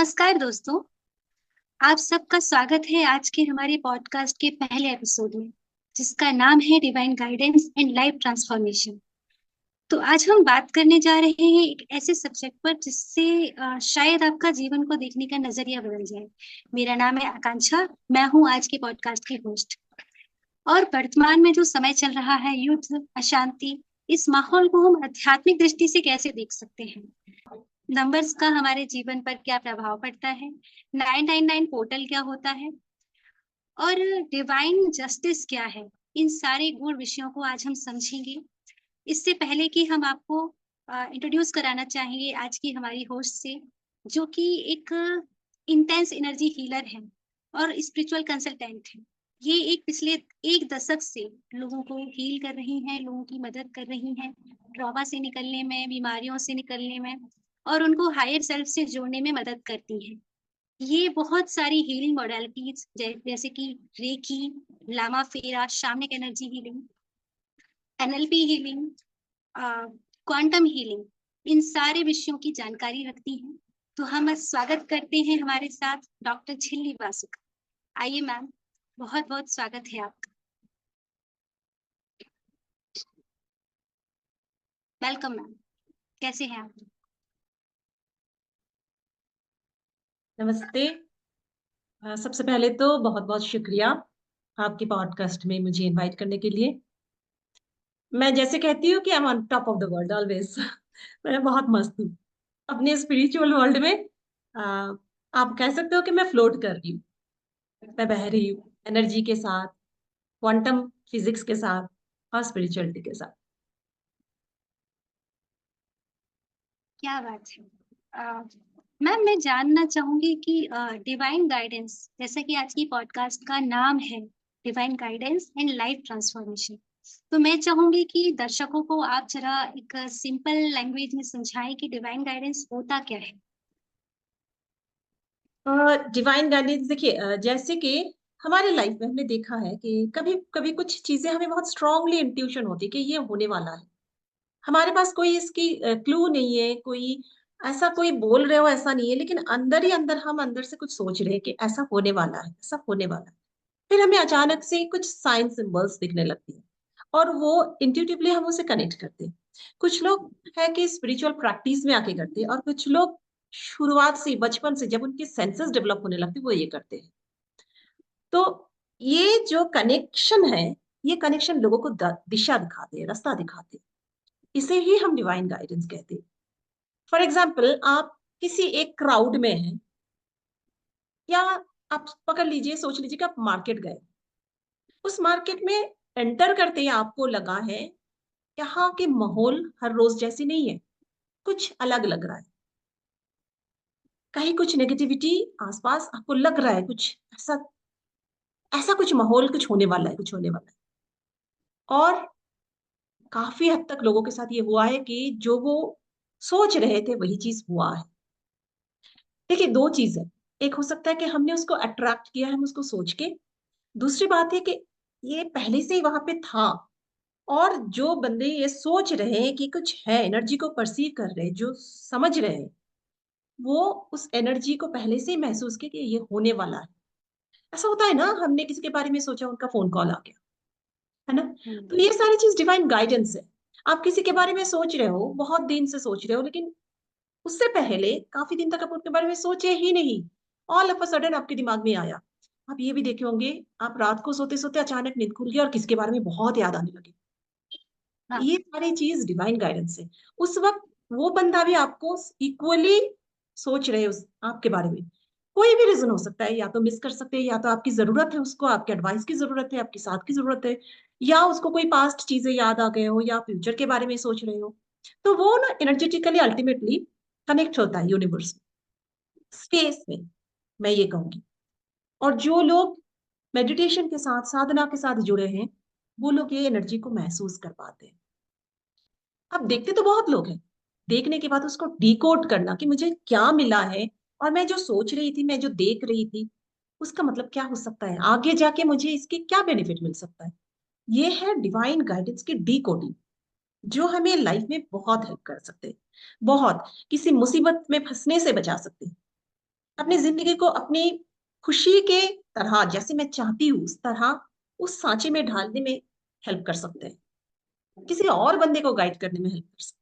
नमस्कार दोस्तों, आप सबका स्वागत है आज के हमारे पॉडकास्ट के पहले एपिसोड में, जिसका नाम है divine guidance and life transformation. तो आज हम बात करने जा रहे हैं एक ऐसे सब्जेक्ट पर जिससे शायद आपका जीवन को देखने का नजरिया बदल जाए। मेरा नाम है आकांक्षा, मैं हूँ आज के पॉडकास्ट की होस्ट। और वर्तमान में जो समय चल रहा है, युद्ध, अशांति, इस माहौल को हम आध्यात्मिक दृष्टि से कैसे देख सकते हैं? नंबर्स का हमारे जीवन पर क्या प्रभाव पड़ता है? 999 पोर्टल क्या होता है? और डिवाइन जस्टिस क्या है? इन सारे गूढ़ विषयों को आज हम समझेंगे। इससे पहले कि हम आपको इंट्रोड्यूस कराना चाहेंगे आज की हमारी होस्ट से, जो कि एक इंटेंस एनर्जी हीलर है और स्पिरिचुअल कंसल्टेंट है। ये एक पिछले 1 दशक से लोगों को हील कर रही हैं, लोगों की मदद कर रही हैं, ट्रॉमा से निकलने में, बीमारियों से निकलने में, और उनको हायर सेल्फ से जोड़ने में मदद करती हैं। ये बहुत सारी हीलिंग मॉडलिटीज जैसे कि रेकी, लामा फेरा, shamanic energy healing, NLP healing, quantum healing, इन सारे विषयों की जानकारी रखती हैं। तो हम आज स्वागत करते हैं हमारे साथ डॉक्टर झिल्ली बासु का। आइए मैम, बहुत बहुत स्वागत है आपका। वेलकम मैम, कैसे हैं आप? नमस्ते। सबसे पहले तो बहुत बहुत शुक्रिया आपके पॉडकास्ट में मुझे इनवाइट करने के लिए। मैं जैसे कहती हूँ कि I am on top of the world always. मैं बहुत मस्त हूँ अपने स्पिरिचुअल वर्ल्ड में। अ, आप कह सकते हो कि मैं फ्लोट कर रही हूँ, मैं बह रही हूँ एनर्जी के साथ, क्वांटम फिजिक्स के साथ और स्पिरिचुअलिटी के साथ। क्या बात है। मैम, मैं जानना चाहूंगी कि डिवाइन गाइडेंस, जैसा कि आज की पॉडकास्ट का नाम है, divine guidance and life transformation, तो मैं चाहूंगी कि दर्शकों को आप जरा एक सिंपल लैंग्वेज में समझाएं कि डिवाइन गाइडेंस होता क्या है। डिवाइन गाइडेंस देखिए, जैसे कि हमारे लाइफ में हमने देखा है कि कभी कभी कुछ चीजें हमें बहुत स्ट्रांगली इंट्यूशन होती है कि ये होने वाला है। हमारे पास कोई इसकी क्लू नहीं है, कोई ऐसा कोई बोल रहे हो ऐसा नहीं है, लेकिन अंदर ही अंदर हम अंदर से कुछ सोच रहे हैं कि ऐसा होने वाला है, ऐसा होने वाला है। फिर हमें अचानक से कुछ साइन सिंबल्स दिखने लगती है और वो इंट्यूटिवली हम उसे कनेक्ट करते हैं। कुछ लोग है कि स्पिरिचुअल प्रैक्टिस में आके करते हैं और कुछ लोग शुरुआत से बचपन से जब उनके सेंसेस डेवलप होने लगते हैं वो ये करते हैं। तो ये जो कनेक्शन है, ये कनेक्शन लोगों को दिशा दिखाते हैं, रास्ता दिखाते हैं। इसे ही हम डिवाइन गाइडेंस कहते हैं। फॉर एग्जाम्पल, आप किसी एक क्राउड में हैं, या आप पकड़ लीजिए, सोच लीजिए कि आप मार्केट गए। उस मार्केट में एंटर करते ही आपको लगा है यहाँ के माहौल हर रोज जैसी नहीं है, कुछ अलग लग रहा है। कहीं कुछ नेगेटिविटी आसपास आपको लग रहा है, कुछ ऐसा ऐसा कुछ माहौल, कुछ होने वाला है, कुछ होने वाला है। और काफी हद तक लोगों के साथ ये हुआ है कि जो वो सोच रहे थे वही चीज हुआ है। देखिए, दो चीज है। एक हो सकता है कि हमने उसको अट्रैक्ट किया है, हम उसको सोच के। दूसरी बात है कि ये पहले से ही वहां पे था, और जो बंदे ये सोच रहे हैं कि कुछ है, एनर्जी को परसीव कर रहे हैं, जो समझ रहे हैं, वो उस एनर्जी को पहले से ही महसूस किया कि ये होने वाला है। ऐसा होता है ना, हमने किसी के बारे में सोचा, उनका फोन कॉल आ गया, है ना। तो ये सारी चीज डिवाइन गाइडेंस है। आप किसी के बारे में सोच रहे हो, बहुत दिन से सोच रहे हो, लेकिन उससे पहले काफी दिन तक आप उनके बारे में सोचे ही नहीं। ऑल ऑफ अ सडन आपके दिमाग में आया। आप ये भी देखे होंगे, आप रात को सोते सोते अचानक नींद खुल गई और किसके बारे में बहुत याद आने लगी। हाँ। ये सारी चीज डिवाइन गाइडेंस है। उस वक्त वो बंदा भी आपको इक्वली सोच रहे हो आपके बारे में। कोई भी रीजन हो सकता है, या तो मिस कर सकते हैं, या तो आपकी जरूरत है उसको, आपके एडवाइस की जरूरत है, आपकी साथ की जरूरत है, या उसको कोई पास्ट चीजें याद आ गए हो, या फ्यूचर के बारे में सोच रहे हो। तो वो ना एनर्जेटिकली अल्टीमेटली कनेक्ट होता है यूनिवर्स, स्पेस में, मैं ये कहूंगी। और जो लोग मेडिटेशन के साथ, साधना के साथ जुड़े हैं, वो लोग ये एनर्जी को महसूस कर पाते हैं। अब देखते तो बहुत लोग हैं, देखने के बाद उसको डिकोड करना कि मुझे क्या मिला है, और मैं जो सोच रही थी, मैं जो देख रही थी, उसका मतलब क्या हो सकता है, आगे जाके मुझे इसके क्या बेनिफिट मिल सकता है। ये है डिवाइन गाइडेंस की डिकोडिंग, जो हमें लाइफ में बहुत हेल्प कर सकते हैं, बहुत किसी मुसीबत में फंसने से बचा सकते हैं। अपनी जिंदगी को अपनी खुशी के तरह, जैसे मैं चाहती हूँ उस तरह उस सांचे में ढालने में हेल्प कर सकते हैं, किसी और बंदे को गाइड करने में हेल्प कर सकते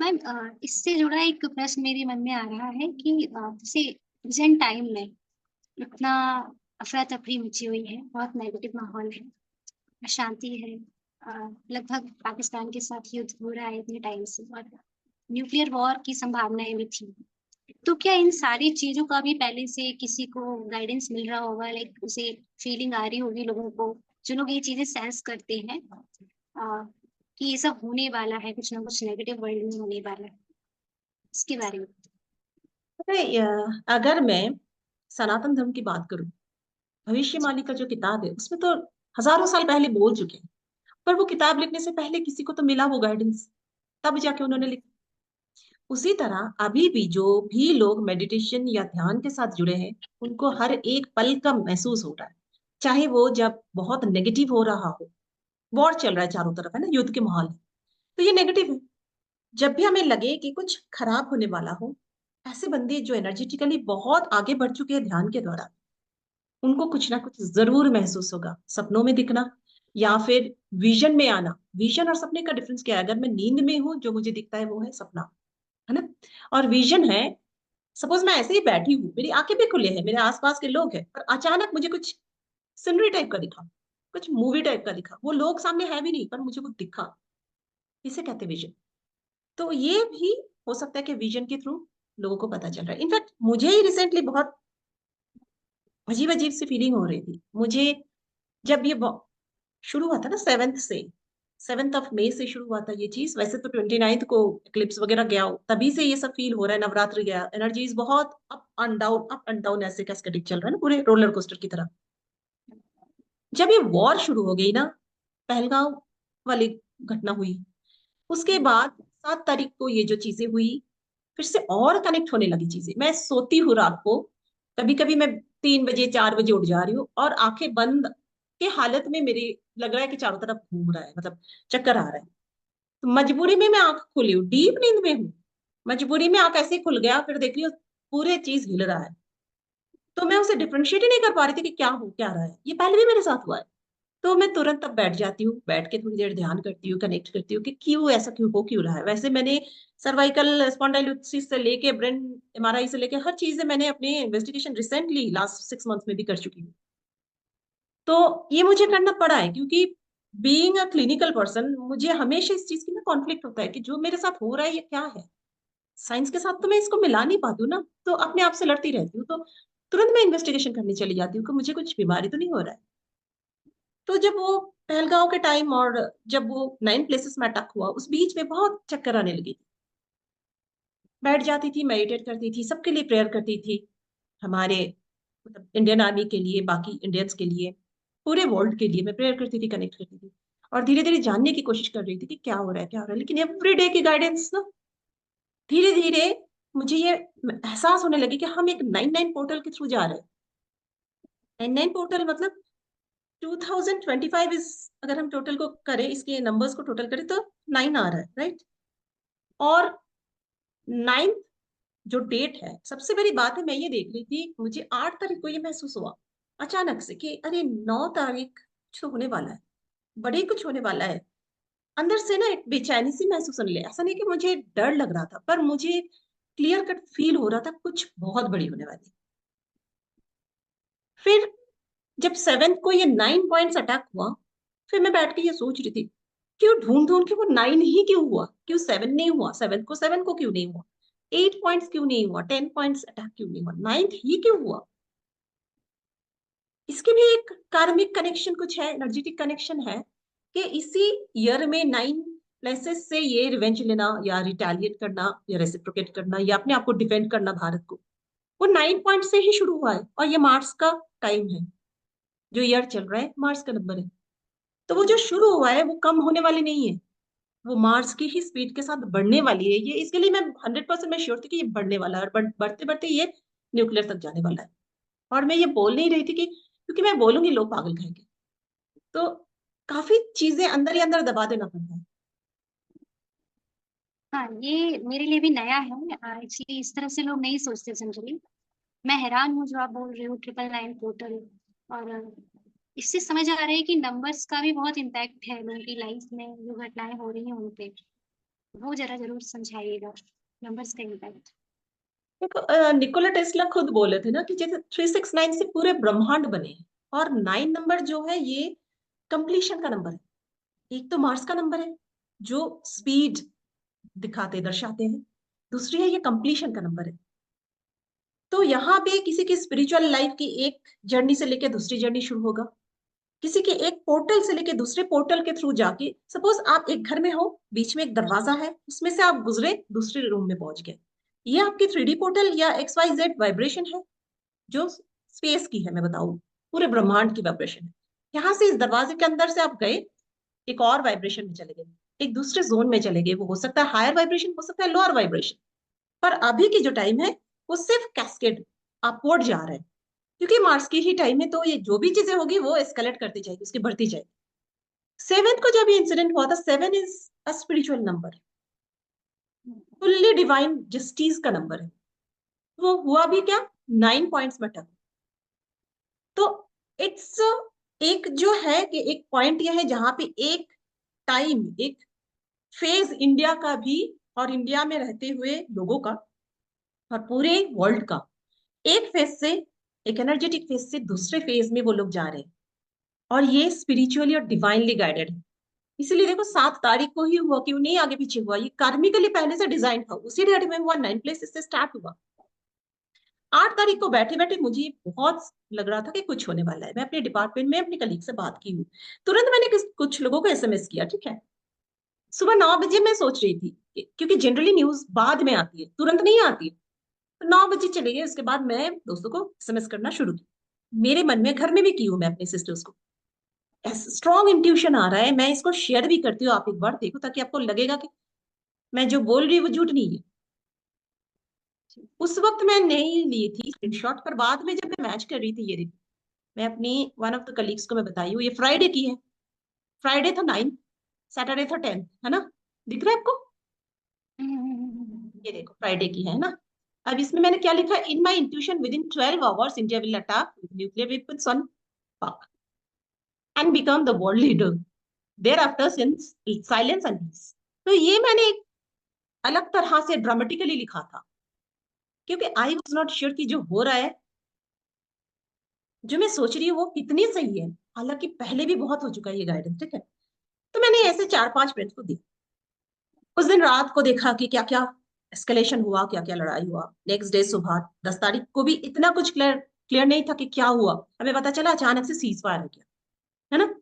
मैम, इससे जुड़ा एक प्रश्न मेरे मन में आ रहा है कि जैसे प्रेजेंट टाइम में इतना अफरा तफरी मची हुई है, बहुत नेगेटिव माहौल है, अशांति है, लगभग पाकिस्तान के साथ युद्ध हो रहा है इतने टाइम से, और न्यूक्लियर वॉर की संभावनाएं भी थी। तो क्या इन सारी चीजों का भी पहले से किसी को गाइडेंस मिल रहा होगा, लाइक उसे फीलिंग आ रही होगी लोगों को, जो लोग ये चीजें सेंस करते हैं कि ये सब होने वाला है, कुछ ना कुछ नेगेटिव वर्ल्ड में होने वाला है, इसके बारे में? हैं? अगर मैं सनातन धर्म की बात करूं, भविष्यवाणी का जो किताब है उसमें तो हजारों साल पहले बोल चुके हैं, पर वो किताब लिखने से पहले किसी को तो मिला वो गाइडेंस, तब जाके उन्होंने लिखा। उसी तरह अभी भी जो भी लोग मेडिटेशन या ध्यान के साथ जुड़े हैं, उनको हर एक पल का महसूस हो रहा है, चाहे वो जब बहुत नेगेटिव हो रहा हो, वॉर चल रहा है चारों तरफ, है ना, युद्ध के माहौल है, तो ये नेगेटिव है। जब भी हमें लगे कि कुछ खराब होने वाला हो, ऐसे बंदे जो एनर्जेटिकली बहुत आगे बढ़ चुके हैं ध्यान के द्वारा, उनको कुछ ना कुछ जरूर महसूस होगा, सपनों में दिखना या फिर विजन में आना। विजन और सपने का डिफरेंस क्या है? अगर मैं नींद में हूं, जो मुझे दिखता है वो है सपना, है ना, और विजन है, सपोज मैं ऐसे ही बैठी हूँ, मेरी आंखें भी खुले हैं, मेरे आसपास के लोग हैं, पर अचानक मुझे कुछ सीनरी टाइप का दिखा, कुछ मूवी टाइप का दिखा, वो लोग सामने है भी नहीं पर मुझे वो दिखा, इसे कहते हैं विजन। तो ये भी हो सकता है कि विजन के थ्रू लोगों को पता चल रहा है। इनफैक्ट मुझे ही रिसेंटली बहुत अजीब अजीब सी फीलिंग हो रही थी मुझे, जब ये शुरू हुआ था ना 7th ऑफ मई से शुरू हुआ था ये चीज। वैसे तो 29th को इक्लिप्स वगैरह गया हो, तभी से ये सब फील हो रहा है, नवरात्रि गया, एनर्जीज बहुत अप एंड डाउन ऐसे कैस्केडिक चल रहा है ना, पूरे रोलर कोस्टर की तरह। जब ये वॉर शुरू हो गई ना, पहलगांव वाली घटना हुई, उसके बाद 7 तारीख को ये जो चीजें हुई, फिर से और कनेक्ट होने लगी चीजें। मैं सोती हूँ रात को, कभी कभी मैं 3 बजे 4 बजे उठ जा रही हूँ और आंखें बंद के हालत में मेरे लग रहा है कि चारों तरफ घूम रहा है, मतलब चक्कर आ रहा है। तो मजबूरी में मैं आंख खोली हूँ, डीप नींद में हूँ, मजबूरी में आंख ऐसे ही खुल गया, फिर देख रही हूँ पूरे चीज हिल रहा है। तो मैं उसे डिफ्रेंशिएट ही नहीं कर पा रही थी कि क्या हो क्या रहा है। ये पहले भी मेरे साथ हुआ है। तो मैं तुरंत तब बैठ जाती हूँ, बैठ के थोड़ी देर ध्यान करती हूँ, कनेक्ट करती हूँ कि क्यों ऐसा क्यों हो क्यों रहा है। वैसे मैंने सर्वाइकल स्पॉन्डाइलिसिस से लेके ब्रेन एमआरआई से लेके हर चीजें मैंने अपनी इन्वेस्टिगेशन रिसेंटली लास्ट 6 मंथ्स में भी कर चुकी हूँ। तो ये मुझे करना पड़ा है क्योंकि बीइंग अ क्लिनिकल पर्सन, मुझे हमेशा इस चीज की ना कॉन्फ्लिक्ट होता है कि जो मेरे साथ हो रहा है ये क्या है। साइंस के साथ तो मैं इसको मिला नहीं पाती हूँ ना, तो अपने आप से लड़ती रहती हूँ। तो तुरंत मैं इन्वेस्टिगेशन करने चली जाती हूँ कि मुझे कुछ बीमारी तो नहीं हो रहा है। तो जब वो पहलगांव के टाइम और जब वो 9 प्लेसेस में अटैक हुआ, उस बीच में बहुत चक्कर आने लगी थी। बैठ जाती थी, मेडिटेट करती थी, सबके लिए प्रेयर करती थी, हमारे मतलब इंडियन आर्मी के लिए, बाकी इंडियंस के लिए, पूरे वर्ल्ड के लिए मैं प्रेयर करती थी, कनेक्ट करती थी, और धीरे धीरे जानने की कोशिश कर रही थी कि क्या हो रहा है क्या हो रहा है। लेकिन एवरी डे की गाइडेंस ना, धीरे धीरे मुझे ये एहसास होने लगी कि हम एक 9-9 पोर्टल के थ्रू जा रहे हैं। 9-9 पोर्टल मतलब 2025 इज, अगर हम टोटल को करें, इसके नंबर्स को टोटल करें तो 9 आ रहा है, राइट। और 9 जो डेट है, सबसे बड़ी बात है, मैं ये देख रही थी, मुझे 8 तारीख को ये महसूस हुआ अचानक से कि अरे 9 तारीख कुछ तो होने वाला है, बड़े कुछ होने वाला है। अंदर से ना एक बेचैनी सी महसूस होने लगी। ऐसा नहीं कि मुझे डर लग रहा था, पर मुझे क्लियर कट फील हो रहा था कुछ बहुत बड़ी होने वाली। फिर जब 7th को ये 9 पॉइंट्स अटैक हुआ, फिर मैं बैठ के ये सोच रही थी, क्यों ढूंढ ढूंढ के वो 9 ही क्यों हुआ, क्यों 7 नहीं हुआ, 7th को क्यों नहीं हुआ, 8 पॉइंट्स क्यों नहीं हुआ, 10 पॉइंट्स अटैक क्यों नहीं हुआ, 9th ही क्यों हुआ। इसके भी एक कार्मिक कनेक्शन कुछ है, एनर्जेटिक कनेक्शन है, कि इसी ईयर में 9 प्लेसेस से ये रिवेंज लेना या रिटेलिएट करना या रेसिप्रोकेट करना या अपने आप को डिफेंड करना भारत को, वो 9 पॉइंट से ही शुरू हुआ है। और ये मार्स का टाइम है, जो ईयर चल रहा है मार्स का नंबर है। तो वो जो शुरू हुआ है वो कम होने वाली नहीं है, वो मार्स की ही स्पीड के साथ बढ़ने वाली है। ये इसके लिए मैं 100% मैं श्योर थी कि ये बढ़ने वाला है, और बढ़ते बढ़ते ये न्यूक्लियर तक जाने वाला है। और मैं ये बोल नहीं रही थी कि क्योंकि मैं बोलूंगी लोग पागल कहेंगे, तो काफी चीजें अंदर ही अंदर दबा देना पड़ता है। हाँ, ये मेरे लिए भी नया है। एक्चुअली इस तरह से लोग नहीं सोचते जनरली। मैं हैरान हूँ जो आप बोल रहे हो 999 पोर्टल। और इससे समझ आ रहा है कि नंबर्स का भी बहुत इम्पैक्ट है लोगों की लाइफ में, जो घटनाएं हो रही हैं उन पे। वो जरा जरूर समझाइएगा, नंबर्स का इम्पैक्ट। देखो निकोला टेस्ला खुद बोले थे ना कि जैसे 369 से पूरे ब्रह्मांड बने हैं, और 9 नंबर जो है ये कंप्लीशन का नंबर है। एक तो मार्स का नंबर है जो स्पीड दिखाते दर्शाते हैं, दूसरी है ये कंप्लीशन का नंबर है। तो यहाँ पे किसी की स्पिरिचुअल लाइफ की एक जर्नी से लेके दूसरी जर्नी शुरू होगा, किसी के एक पोर्टल से लेके दूसरे पोर्टल के थ्रू जाके, सपोज आप एक घर में हो, बीच में एक दरवाजा है, उसमें से आप गुजरे दूसरे रूम में पहुंच गए। ये आपकी 3D पोर्टल या XYZ वाइब्रेशन है जो स्पेस की है, मैं बताऊं पूरे ब्रह्मांड की वाइब्रेशन है। यहाँ से इस दरवाजे के अंदर से आप गए, एक और वाइब्रेशन में चले गए, एक दूसरे जोन में चले गए। वो हो सकता है हायर वाइब्रेशन, हो सकता है लोअर वाइब्रेशन। पर अभी की जो टाइम है वो सिर्फ कैस्केड अपवर्ड जा रहा है, क्योंकि मार्स की ही टाइम है, तो ये जो भी चीजें होगी वो एस्केलेट करती जाएगी, उसकी बढ़ती जाएगी। सेवेंथ को जब ये इंसिडेंट हुआ था, 7 is a spiritual number, fully divine justice का नंबर है। वो हुआ भी क्या, 9 पॉइंट्स में टक। तो इट्स एक जो है कि एक पॉइंट यह है जहां पे एक टाइम, एक फेज इंडिया का भी, और इंडिया में रहते हुए लोगों का, और पूरे वर्ल्ड का, एक फेज से, एक एनर्जेटिक फेज से दूसरे फेज में वो लोग जा रहे हैं। और ये स्पिरिचुअली और डिवाइनली गाइडेड है। इसीलिए देखो 7 तारीख को ही हुआ, क्यों नहीं आगे पीछे हुआ, ये कार्मिकली पहले से डिजाइन था, उसी डेट में हुआ, 9 प्लेसेस से स्टार्ट हुआ। 8 तारीख को बैठे बैठे मुझे बहुत लग रहा था कि कुछ होने वाला है। मैं अपने डिपार्टमेंट में अपने कलीग से बात की हूँ, तुरंत मैंने कुछ लोगों को SMS किया, ठीक है। सुबह 9 बजे मैं सोच रही थी क्योंकि जनरली न्यूज बाद में आती है, तुरंत नहीं आती है। तो 9 बजे चले गए, उसके बाद मैं दोस्तों को SMS करना शुरू किया। मेरे मन में, घर में भी की हूँ मैं अपने सिस्टर्स को, स्ट्रॉन्ग इंट्यूशन आ रहा है, मैं इसको शेयर भी करती हूँ, आप एक बार देखो ताकि आपको लगेगा कि मैं जो बोल रही हूँ वो झूठ नहीं है। उस वक्त मैं नहीं ली थी स्क्रीनशॉट, पर बाद में जब मैं मैच कर रही थी, ये देखो, मैं अपनी वन ऑफ द कलीग्स को मैं बताई हूँ, ये फ्राइडे की है। फ्राइडे था 9, सैटरडे था 10, है ना, दिख रहा है आपको? ये देखो फ्राइडे की है ना। अब इसमें मैंने क्या लिखा, in my intuition within 12 hours India will attack with nuclear weapons on Pak and become the world leader thereafter since silence and peace. तो ये मैंने एक अलग तरह से ड्रामेटिकली लिखा था, क्योंकि आई वॉज नॉट श्योर कि जो हो रहा है, जो मैं सोच रही हूँ वो कितनी सही है। हालांकि पहले भी बहुत हो चुका है ये गाइडेंस, ठीक है। तो मैंने ऐसे 4-5 फ्रेंड्स को दी। उस दिन रात को देखा कि क्या क्या एस्केलेशन हुआ, क्या क्या लड़ाई हुआ। नेक्स्ट डे सुबह 10 तारीख को भी इतना कुछ क्लियर क्लियर नहीं था कि क्या हुआ। हमें पता चला अचानक से सीज फायर हो गया, है ना।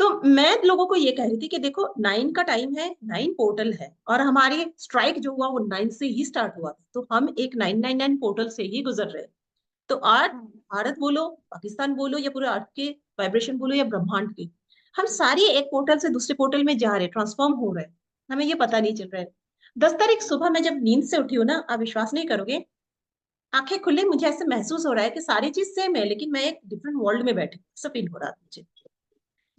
तो मैं लोगों को ये कह रही थी कि देखो 9 का टाइम है, 9 पोर्टल है, और हमारी स्ट्राइक जो हुआ वो 9 से ही स्टार्ट हुआ था, तो हम एक 999 पोर्टल से ही गुजर रहे हैं। तो आज भारत बोलो, पाकिस्तान बोलो, या पूरे अर्थ के वाइब्रेशन बोलो, या ब्रह्मांड के, हम सारी एक पोर्टल से दूसरे पोर्टल में जा रहे हैं, ट्रांसफॉर्म हो रहे हैं, हमें ये पता नहीं चल रहा है। 10 तारीख सुबह मैं जब नींद से उठी हूँ ना, आप विश्वास नहीं करोगे, आंखें खुले, मुझे ऐसे महसूस हो रहा है कि सारी चीज सेम है, लेकिन मैं एक डिफरेंट वर्ल्ड में बैठी, ऐसा फील हो रहा था मुझे,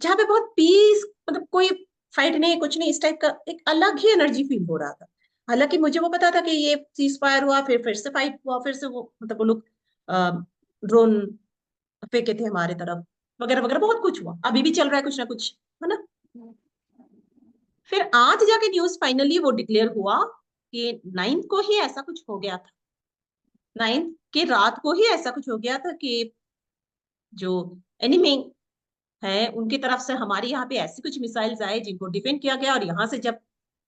जहाँ पे बहुत पीस, मतलब कोई फाइट नहीं, कुछ नहीं, इस टाइप का एक अलग ही एनर्जी फील हो रहा था। हालांकि मुझे वो पता था कि ये सीज फायर हुआ, फिर से फाइट हुआ, फिर से वो मतलब वो लोग ड्रोन फेंके थे हमारे तरफ, वगैरह वगैरह, बहुत कुछ हुआ, अभी भी चल रहा है कुछ ना कुछ, है ना। फिर आज जाके न्यूज फाइनली वो डिक्लेयर हुआ कि 9 को ही ऐसा कुछ हो गया था। 9 की रात को ही ऐसा कुछ हो गया था कि जो एनिमी है उनकी तरफ से हमारे यहाँ पे ऐसी कुछ मिसाइल्स आए जिनको डिफेंड किया गया, और यहाँ से जब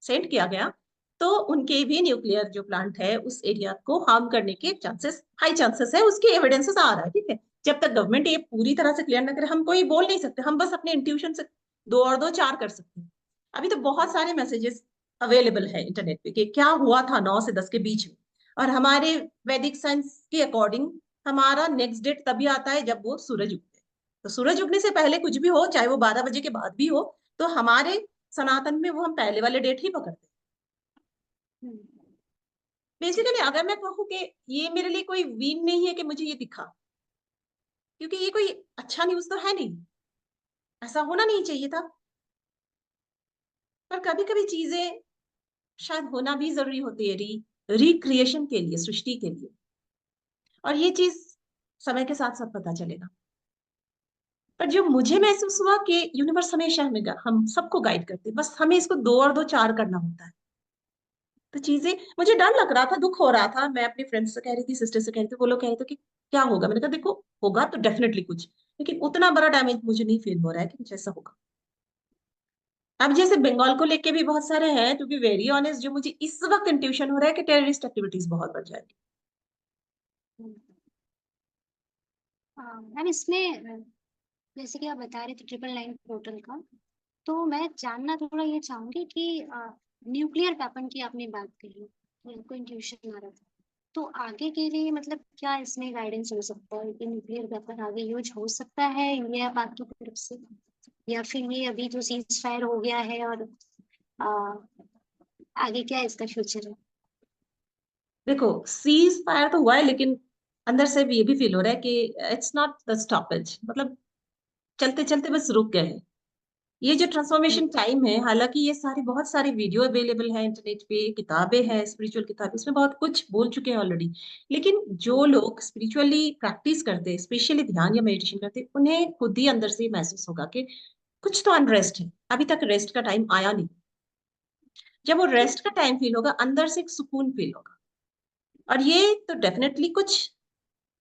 सेंड किया गया तो उनके भी न्यूक्लियर जो प्लांट है उस एरिया को हार्म करने के चांसेस, हाई चांसेस है, उसके एविडेंसेस आ रहा है, ठीक है। जब तक गवर्नमेंट ये पूरी तरह से क्लियर ना करे हम कोई बोल नहीं सकते, हम बस अपने इंट्यूशन से 2 और 2 4 कर सकते हैं। अभी तो बहुत सारे मैसेजेस अवेलेबल है इंटरनेट पे कि क्या हुआ था 9 से 10 के बीच में, और हमारे वैदिक साइंस के अकॉर्डिंग हमारा नेक्स्ट डेट तभी आता है जब वो सूरज उगता है। तो सूरज उगने से पहले कुछ भी हो, चाहे वो 12 बजे के बाद भी हो, तो हमारे सनातन में वो हम पहले वाले डेट ही पकड़ते हैं। बेसिकली अगर मैं कहूँ कि ये मेरे लिए कोई विन नहीं है कि मुझे ये दिखा, क्योंकि ये कोई अच्छा न्यूज तो है नहीं, ऐसा होना नहीं चाहिए था। पर कभी कभी चीजें शायद होना भी जरूरी होती है रिक्रिएशन के लिए, सृष्टि के लिए। और ये चीज समय के साथ साथ पता चलेगा। पर जो मुझे महसूस हुआ कि यूनिवर्स हमेशा हम सबको गाइड करते हैं, बस हमें इसको 2 और 2 4 करना होता है। तो चीजें, मुझे डर लग रहा था, दुख हो रहा था, मैं अपनी फ्रेंड्स से कह रही थी, सिस्टर से कह रही थी, वो लोग कह रहे थे कि क्या होगा। मैंने कहा देखो, होगा तो डेफिनेटली कुछ, लेकिन उतना बड़ा डैमेज मुझे नहीं फील हो रहा है कि कुछ ऐसा होगा। अब जैसे बंगाल को लेके भी बहुत सारे हैं, टू बी वेरी ऑनेस्ट, जो मुझे इस वक्त इंट्यूशन हो रहा है कि टेररिस्ट एक्टिविटीज बहुत बढ़ जाएगी। मैम इसमें जैसे कि आप बता रहे थे 999 पोर्टल का, तो मैं जानना थोड़ा ये चाहूंगी कि न्यूक्लियर वेपन की आपने बात करी, मेरे को इंट्यूशन आ रहा था। तो आगे के लिए मतलब क्या इसमें गाइडेंस हो सकता है कि न्यूक्लियर वेपन आगे यूज हो सकता है इंडिया पाक की तरफ से, या फिर ये अभी जो सीज फायर हो गया है और आ, आगे क्या इसका फ्यूचर है? देखो, सीज फायर तो हुआ है, लेकिन अंदर से भी ये भी फील हो रहा है कि इट्स नॉट द स्टॉपेज, मतलब चलते चलते बस रुक गए हैं। ये जो ट्रांसफॉर्मेशन टाइम है, हालांकि ये सारी बहुत सारी वीडियो अवेलेबल है इंटरनेट पे, किताबें हैं, स्पिरिचुअल किताबें, इसमें बहुत कुछ बोल चुके हैं ऑलरेडी। लेकिन जो लोग स्पिरिचुअली प्रैक्टिस करते हैं, स्पेशली ध्यान या मेडिटेशन करते हैं, उन्हें खुद ही अंदर से महसूस होगा कि कुछ तो अनरेस्ट है, अभी तक रेस्ट का टाइम आया नहीं। जब वो रेस्ट का टाइम फील होगा, अंदर से एक सुकून फील होगा। और ये तो डेफिनेटली कुछ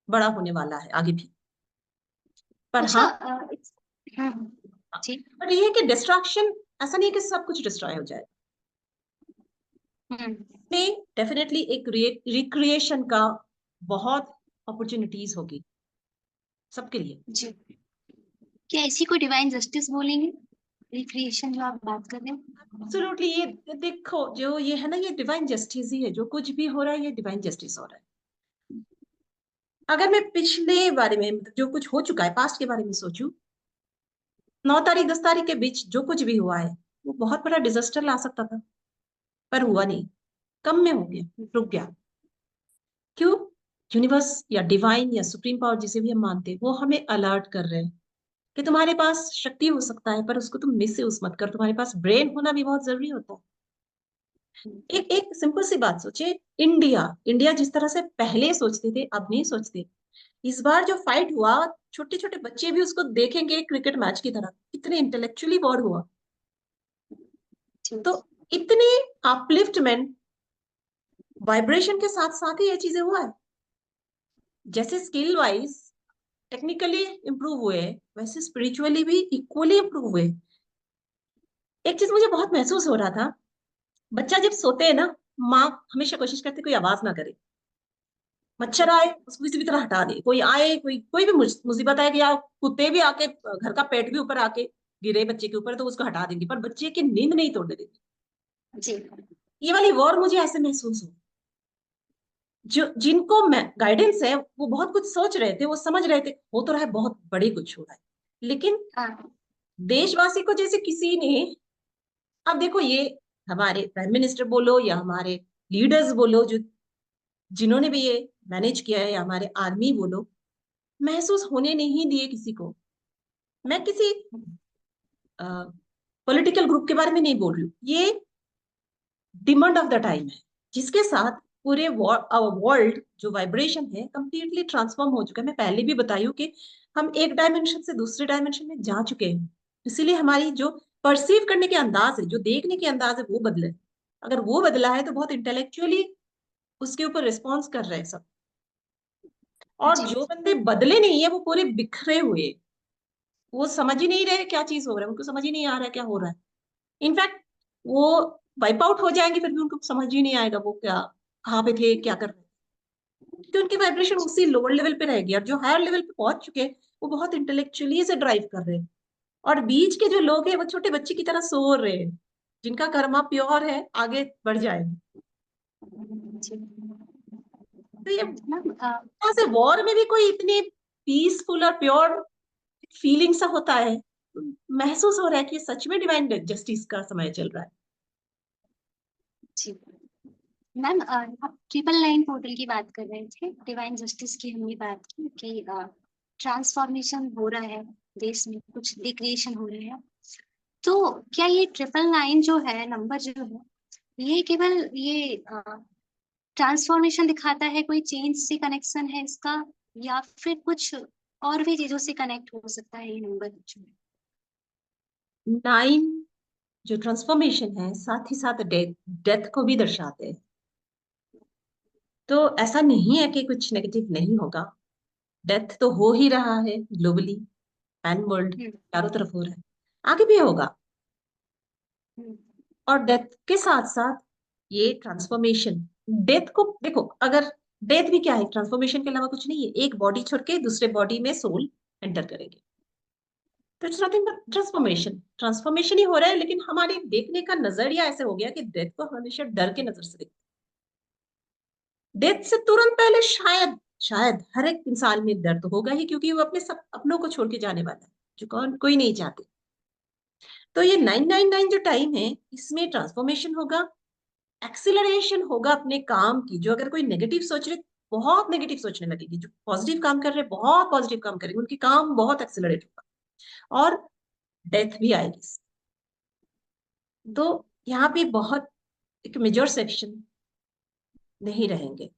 बड़ा होने वाला है आगे भी। पर अच्छा। हाँ, जी। पर ये है कि डिस्ट्रैक्शन, ऐसा नहीं है कि सब कुछ डिस्ट्रॉय हो जाए। हम्म। में डेफिनेटली एक रिक्रिएशन का बहुत अपॉर्चुनिटीज होगी सबके लिए। जी, क्या इसी को डिवाइन जस्टिस बोलेंगे, रिक्रिएशन जो आप बात कर रहे हैं? एब्सोल्युटली, ये देखो, जो ये है ना, ये डिवाइन जस्टिस ही है। जो कुछ भी हो रहा है, ये डिवाइन जस्टिस हो रहा है। अगर मैं पिछले बारे में, मतलब जो कुछ हो चुका है पास्ट के बारे में सोचूं, 9 तारीख 10 तारीख के बीच जो कुछ भी हुआ है, वो बहुत बड़ा डिजास्टर ला सकता था, पर हुआ नहीं। कम में हो गया, रुक गया। क्यों? यूनिवर्स या डिवाइन या सुप्रीम पावर, जिसे भी हम मानते हैं, वो हमें अलर्ट कर रहे हैं कि तुम्हारे पास शक्ति हो सकता है, पर उसको तुम मिस यूज मत कर। तुम्हारे पास ब्रेन होना भी बहुत जरूरी होता है। एक एक सिंपल सी बात सोचिए, इंडिया इंडिया जिस तरह से पहले सोचते थे, अब नहीं सोचते। इस बार जो फाइट हुआ, छोटे छोटे बच्चे भी उसको देखेंगे क्रिकेट मैच की तरह, कितने इंटेलेक्चुअली वॉर हुआ। तो इतने अपलिफ्टमेंट, वाइब्रेशन के साथ साथ ही ये चीजें हुआ है। जैसे स्किल वाइज टेक्निकली इंप्रूव हुए, वैसे स्पिरिचुअली भी इक्वली इंप्रूव हुए। एक चीज मुझे बहुत महसूस हो रहा था, बच्चा जब सोते है ना, माँ हमेशा कोशिश करती है कोई आवाज ना करे। मच्छर आए उसको किसी भी तरह हटा दे, कोई आए, कोई कोई भी मुसीबत आए, या कुत्ते भी आके, घर का पेट भी ऊपर आके गिरे बच्चे के ऊपर, तो उसको हटा देंगे, पर बच्चे की नींद नहीं तोड़ने देंगे। जी। ये वाली वॉर मुझे ऐसे महसूस हो। जो जिनको गाइडेंस है, वो बहुत कुछ सोच रहे थे, वो समझ रहे थे हो तो रहा है, बहुत बड़े कुछ हो रहा है, लेकिन हाँ। देशवासी को जैसे किसी ने, अब देखो ये हमारे प्राइम मिनिस्टर बोलो या हमारे लीडर्स बोलो, जो जिन्होंने भी ये मैनेज किया है, या हमारे आर्मी बोलो, महसूस होने नहीं दिए किसी को। मैं किसी पॉलिटिकल ग्रुप के बारे में नहीं बोल रही हूँ, ये डिमांड ऑफ द टाइम है, जिसके साथ पूरे वर्ल्ड जो वाइब्रेशन है कंप्लीटली ट्रांसफॉर्म हो चुका है। मैं पहले भी बताई हूँ कि हम एक डायमेंशन से दूसरे डायमेंशन में जा चुके हैं। इसीलिए हमारी जो परसीव करने के अंदाज है, जो देखने के अंदाज है, वो बदले। अगर वो बदला है तो बहुत इंटेलेक्चुअली उसके ऊपर रिस्पॉन्स कर रहे हैं सब। और जी। जो बंदे बदले नहीं है, वो पूरे बिखरे हुए, वो समझ ही नहीं रहे क्या चीज हो रहा है, उनको समझ ही नहीं आ रहा है क्या हो रहा है। इनफैक्ट वो वाइप आउट हो जाएंगे, फिर भी उनको समझ ही नहीं आएगा वो क्या, कहाँ पे थे, क्या कर रहे थे, क्योंकि उनकी वाइब्रेशन उसी लोअर लेवल पे रहेगी। और जो हायर लेवल पे पहुंच चुके हैं, वो बहुत इंटेलेक्चुअली से ड्राइव कर रहे हैं। और बीच के जो लोग हैं, वो छोटे बच्चे की तरह सो रहे हैं, जिनका कर्मा प्योर है, आगे बढ़ जाएंगे। जी तो ये मैम। वहां से वॉर में भी कोई इतनी पीसफुल और प्योर फीलिंग सा होता है, महसूस हो रहा है कि सच में डिवाइन जस्टिस का समय चल रहा है। जी मैम, आप 999 पोर्टल की बात कर रहे थे, डिवाइन जस्टिस की हमने बात की कि ट्रांसफॉर्मेशन हो रहा है, देश में कुछ रिक्रिएशन हो रहे हैं। तो क्या ये 999 जो है, नंबर जो है, ये केवल ये ट्रांसफॉर्मेशन दिखाता है, कोई चेंज से कनेक्शन है इसका, या फिर कुछ और भी चीजों से कनेक्ट हो सकता है ये नंबर? 9 जो ट्रांसफॉर्मेशन है साथ ही साथ डेथ डेथ को भी दर्शाते हैं। तो ऐसा नहीं है कि कुछ नेगेटिव नहीं होगा। डेथ तो हो ही रहा है ग्लोबली, पैन वर्ल्ड, हम्म। चारों तरफ हो रहा है, आगे भी होगा। हम्म। और डेथ के साथ साथ ये ट्रांसफॉर्मेशन, डेथ को देखो, अगर डेथ भी क्या है, ट्रांसफॉर्मेशन के अलावा कुछ नहीं है, एक बॉडी छोड़ के दूसरे बॉडी में सोल एंटर करेंगे। तो it's nothing but transformation, transformation ही हो रहा है, लेकिन हमारे देखने का नजरिया ऐसे हो गया कि डेथ को हमेशा डर के नजर से देखते हैं। डेथ से तुरंत पहले शायद शायद हर एक इंसान में डर तो होगा ही, क्योंकि वो अपने सब अपनों को छोड़ के जाने वाला है, जो कौन कोई नहीं चाहते। तो ये 999 जो टाइम है, इसमें ट्रांसफॉर्मेशन होगा, एक्सिलरेशन होगा अपने काम की। जो अगर कोई नेगेटिव सोच रहे, बहुत नेगेटिव सोचने लगेगी, जो पॉजिटिव काम कर रहे बहुत पॉजिटिव काम करेंगे, उनके काम बहुत एक्सिलरेट होगा। और डेथ भी आएगी। तो यहाँ पे बहुत एक मेजर सेक्शन नहीं रहेंगे।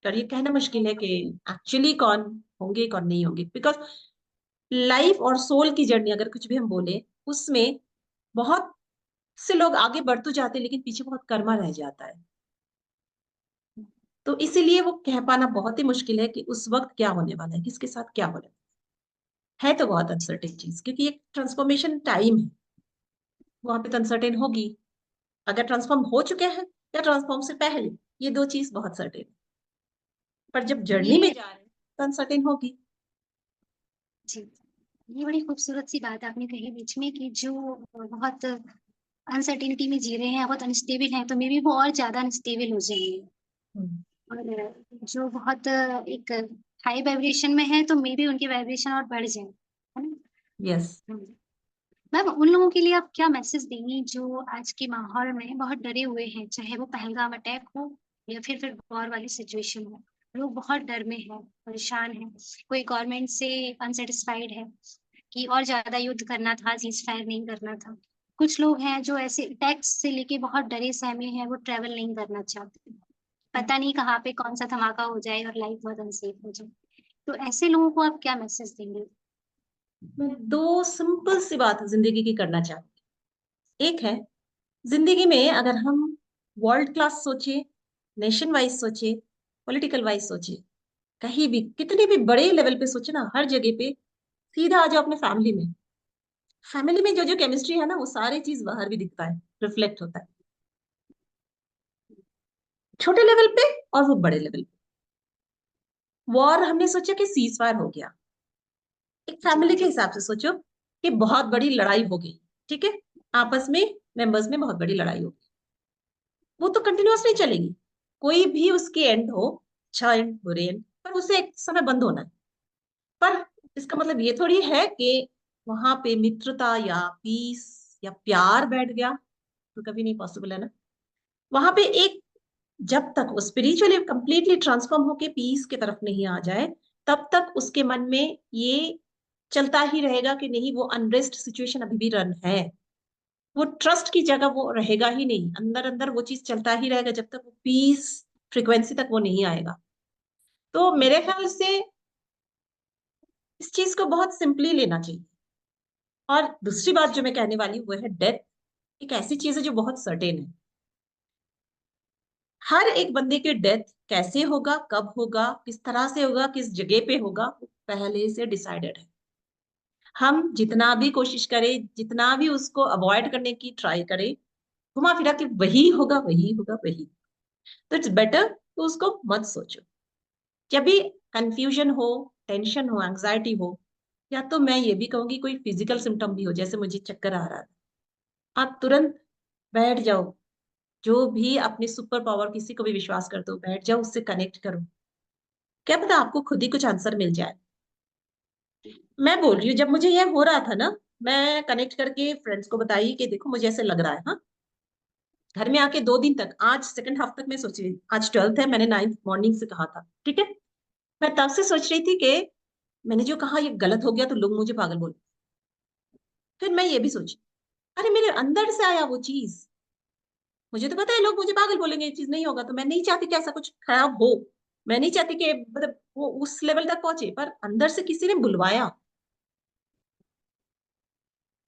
और ये कहना मुश्किल है कि एक्चुअली कौन होंगे कौन नहीं होंगे, बिकॉज लाइफ और सोल की जर्नी अगर कुछ भी हम बोले, उसमें बहुत से लोग आगे बढ़ तो जाते हैं, लेकिन पीछे बहुत कर्मा रह जाता है। तो इसीलिए वो कह पाना बहुत ही मुश्किल है कि उस वक्त क्या होने वाला है, किसके साथ क्या होने वाला है तो बहुत अनसर्टेन चीज, क्योंकि एक ट्रांसफॉर्मेशन टाइम है, वहां पे तो अनसर्टेन होगी। अगर ट्रांसफॉर्म हो चुके हैं या ट्रांसफॉर्म से पहले, ये दो चीज बहुत सर्टेन है। पर जब जर्नी में ये जा रहे हैं तो अनसर्टेन होगी। जी, ये बड़ी खूबसूरत सी बात आपने कही बीच में कि जो बहुत अनसर्टेनिटी में जी रहे हैं, बहुत अनस्टेबल हैं, तो मे बी वो और ज्यादा अनस्टेबल हो जाएंगे। हम्म। और जो बहुत एक हाई वाइब्रेशन में है, तो मे बी उनकी वाइब्रेशन और बढ़ जाए, है ना? यस। हम्म। मैम, उन लोगों के लिए आप क्या मैसेज देंगी जो आज के माहौल में बहुत डरे हुए हैं, चाहे वो पहलगाम अटैक हो या फिर वॉर वाली सिचुएशन हो? लोग बहुत डर में हैं, परेशान हैं, कोई गवर्नमेंट से अनसेटिस्फाइड है कि और ज्यादा युद्ध करना था, सीज फायर नहीं करना था। कुछ लोग हैं जो ऐसे टैक्स से लेके बहुत डरे सहमे हैं, वो ट्रेवल नहीं करना चाहते, पता नहीं कहाँ पे कौन सा धमाका हो जाए और लाइफ बहुत अनसेफ हो जाए। तो ऐसे लोगों को आप क्या मैसेज देंगे? मैं दो सिंपल सी बात जिंदगी की करना चाहूंगी। एक है, जिंदगी में अगर हम वर्ल्ड क्लास सोचे, नेशन वाइज सोचे, पॉलिटिकल वाइज सोचे, कहीं भी कितने भी बड़े लेवल पे सोचे ना, हर जगह पे सीधा आ जाओ अपने फैमिली में। फैमिली में जो जो केमिस्ट्री है ना, वो सारी चीज बाहर भी दिखता है, रिफ्लेक्ट होता है, छोटे लेवल पे और वो बड़े लेवल पे। वॉर हमने सोचा कि सीज फायर हो गया, एक जी। फैमिली के हिसाब से सोचो कि बहुत बड़ी लड़ाई हो गई, ठीक है, आपस में मेंबर्स में बहुत बड़ी लड़ाई हो गई, वो तो कंटिन्यूअस नहीं चलेगी, कोई भी उसके एंड हो, अच्छा एंड बुरे एंड, पर उसे एक समय बंद होना है। पर इसका मतलब ये थोड़ी है कि वहां पे मित्रता या पीस या प्यार बैठ गया, तो कभी नहीं पॉसिबल है ना। वहां पे एक, जब तक वो स्पिरिचुअली कंप्लीटली ट्रांसफॉर्म होके पीस की तरफ नहीं आ जाए, तब तक उसके मन में ये चलता ही रहेगा कि नहीं, वो अनरेस्ट सिचुएशन अभी भी रन है। वो ट्रस्ट की जगह वो रहेगा ही नहीं, अंदर अंदर वो चीज चलता ही रहेगा जब तक वो पीस फ्रिक्वेंसी तक वो नहीं आएगा। तो मेरे ख्याल से इस चीज को बहुत सिंपली लेना चाहिए। और दूसरी बात जो मैं कहने वाली हूँ वो है डेथ, एक ऐसी चीज है जो बहुत सर्टेन है। हर एक बंदे की डेथ कैसे होगा, कब होगा, किस तरह से होगा, किस जगह पे होगा, वो पहले से डिसाइडेड है। हम जितना भी कोशिश करें, जितना भी उसको अवॉइड करने की ट्राई करें, घुमा फिरा के वही होगा वही होगा वही। तो इट्स बेटर तो उसको मत सोचो। जब भी कंफ्यूजन हो, टेंशन हो, एंग्जाइटी हो, या तो मैं ये भी कहूंगी कोई फिजिकल सिम्टम भी हो, जैसे मुझे चक्कर आ रहा था, आप तुरंत बैठ जाओ। जो भी अपने सुपर पावर, किसी को भी विश्वास करते हो, बैठ जाओ, उससे कनेक्ट करो, क्या पता आपको खुद ही कुछ आंसर मिल जाए। मैं बोल रही हूँ, जब मुझे ये हो रहा था ना, मैं कनेक्ट करके फ्रेंड्स को बताई कि देखो मुझे ऐसे लग रहा है। हाँ, घर में आके 2 दिन तक, आज सेकंड हाफ तक मैं सोच रही, आज 12th है, मैंने 9th मॉर्निंग से कहा था, ठीक है, मैं तब से सोच रही थी कि मैंने जो कहा ये गलत हो गया तो लोग मुझे पागल बोले। फिर मैं ये भी सोची, अरे मेरे अंदर से आया वो चीज, मुझे तो पता है लोग मुझे पागल बोलेंगे, ये चीज नहीं होगा, तो मैं नहीं चाहती कि ऐसा कुछ खराब हो। मैं नहीं चाहती कि मतलब वो उस लेवल तक पहुंचे, पर अंदर से किसी ने बुलवाया,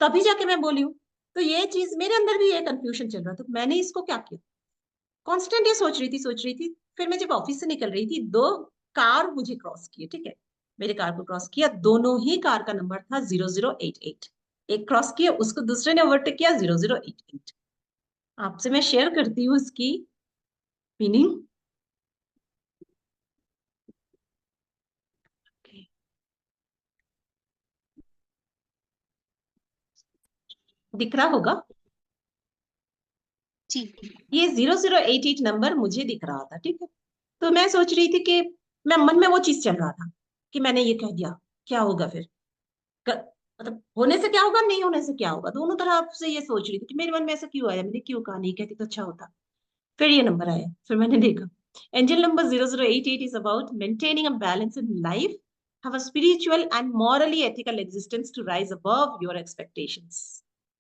तभी जाके मैं बोली हूँ। तो ये चीज मेरे अंदर भी ये कंफ्यूजन चल रहा था, तो मैंने इसको क्या किया, कांस्टेंट ये सोच रही थी। फिर मैं जब ऑफिस से निकल रही थी, दो कार मुझे क्रॉस किए, ठीक है, मेरे कार को क्रॉस किया, दोनों ही कार का नंबर था 0088। एक क्रॉस किया, उसको दूसरे ने ओवरटेक किया 0088। आपसे मैं शेयर करती हूँ उसकी मीनिंग। दिख रहा होगा, जी। ये 0088 नंबर मुझे दिख रहा था, ठीक है। तो मैं सोच रही थी कि मैं मन में वो चीज चल रहा था कि मैंने ये कह दिया, क्या होगा फिर, मतलब होने से क्या होगा, नहीं होने से क्या होगा, दोनों तरह से ये सोच रही थी कि मेरे मन में ऐसा क्यों आया, मैंने क्यों कहा, नहीं कहती तो अच्छा होता। फिर ये नंबर आया, फिर मैंने देखा, angel number 0088 is about maintaining a balance in life, have a spiritual and morally ethical existence to rise above your expectations।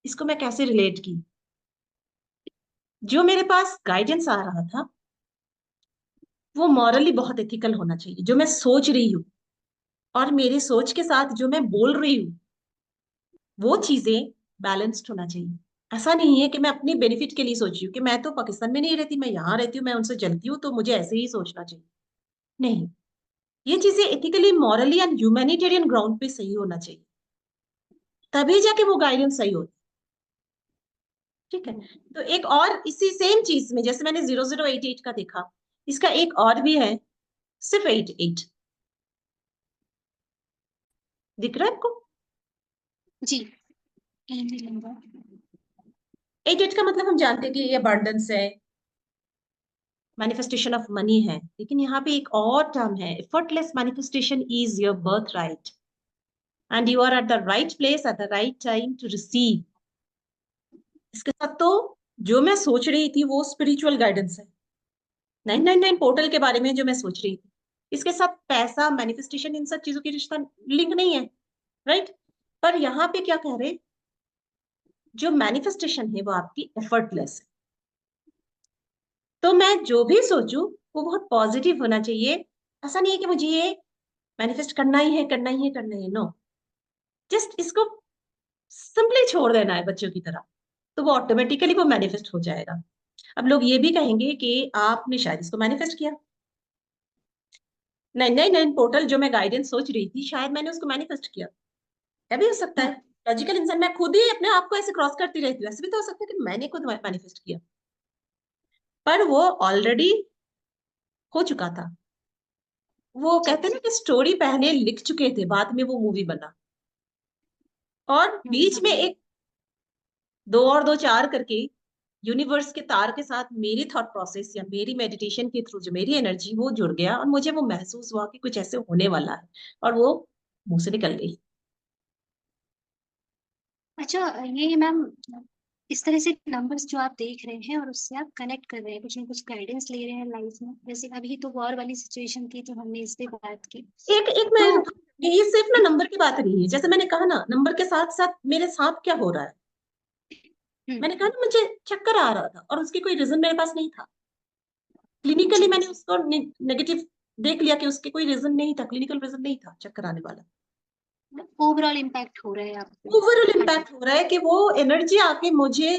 इसको मैं कैसे रिलेट की, जो मेरे पास गाइडेंस आ रहा था वो मॉरली बहुत एथिकल होना चाहिए, जो मैं सोच रही हूँ और मेरी सोच के साथ जो मैं बोल रही हूँ वो चीजें बैलेंस्ड होना चाहिए। ऐसा नहीं है कि मैं अपनी बेनिफिट के लिए सोच रही हूँ कि मैं तो पाकिस्तान में नहीं रहती, मैं यहाँ रहती हूँ, मैं उनसे जलती हूँ तो मुझे ऐसे ही सोचना चाहिए। नहीं, ये चीजें ethically morally and humanitarian ground पे सही होना चाहिए, तभी जाके वो गाइडेंस सही होती। ठीक है। तो एक और इसी सेम चीज में, जैसे मैंने 0088 का देखा, इसका एक और भी है, सिर्फ 88। दिख रहा है आपको? जी। Angel number. 88 का मतलब हम जानते हैं कि ये अबंडेंस है, मैनिफेस्टेशन ऑफ मनी है, लेकिन यहाँ पे एक और टर्म है, effortless manifestation is your birthright and you are at the right place at the right time to receive. इसके साथ तो जो मैं सोच रही थी वो स्पिरिचुअल गाइडेंस है, 999 पोर्टल के बारे में जो मैं सोच रही थी, इसके साथ पैसा मैनिफेस्टेशन इन सब चीजों की रिश्ता लिंक नहीं है, राइट। पर यहाँ पे क्या कह रहे, जो मैनिफेस्टेशन है वो आपकी एफर्टलेस है। तो मैं जो भी सोचूं वो बहुत पॉजिटिव होना चाहिए। ऐसा नहीं है कि मुझे ये मैनिफेस्ट करना ही है, करना ही है, करना ही है, नो। जस्ट इसको सिंपली छोड़ देना है बच्चों की तरह, तो वो ऑटोमेटिकली वो मैनिफेस्ट हो जाएगा। अब लोग ये भी कहेंगे कि आपने शायद इसको मैनिफेस्ट किया, 999 पोर्टल जो मैं गाइडेंस सोच रही थी शायद मैंने उसको मैनिफेस्ट किया। क्या भी हो सकता है, लॉजिकल इंसान, मैं खुद ही अपने आप को ऐसे क्रॉस करती रहती हूँ, ऐसे भी तो हो सकता है कि मैंने खुद मैनिफेस्ट किया, पर वो ऑलरेडी हो चुका था। वो जी। कहते हैं ना कि स्टोरी पहले लिख चुके थे, बाद में वो मूवी बना, और बीच में एक दो और दो चार करके यूनिवर्स के तार के साथ मेरी थॉट प्रोसेस या मेरी मेडिटेशन के थ्रू जो मेरी एनर्जी वो जुड़ गया, और मुझे वो महसूस हुआ कि कुछ ऐसे होने वाला है, और वो मुंह से निकल गई। अच्छा, ये मैम, इस तरह से नंबर्स जो आप देख रहे हैं और उससे आप कनेक्ट कर रहे हैं, कुछ ना कुछ गाइडेंस ले रहे हैं लाइफ में, जैसे अभी तो वॉर वाली सिचुएशन थी तो हमने इस पे बात की। एक एक मैं, तो ये सिर्फ ना नंबर की बात नहीं है, जैसे मैंने कहा ना, नंबर के साथ साथ मेरे साथ क्या हो रहा है, हम्म, मैंने कहा ना मुझे चक्कर आ रहा था और उसकी कोई रीजन मेरे पास नहीं था। क्लिनिकली जी, मैंने उसको नेगेटिव देख लिया कि उसके कोई रीजन नहीं था, क्लिनिकल रीजन नहीं था चक्कर आने वाला। ओवरऑल इम्पैक्ट हो रहा है आप पे। ओवरऑल हाँ जी। इम्पैक्ट हो रहा है कि वो एनर्जी आके मुझे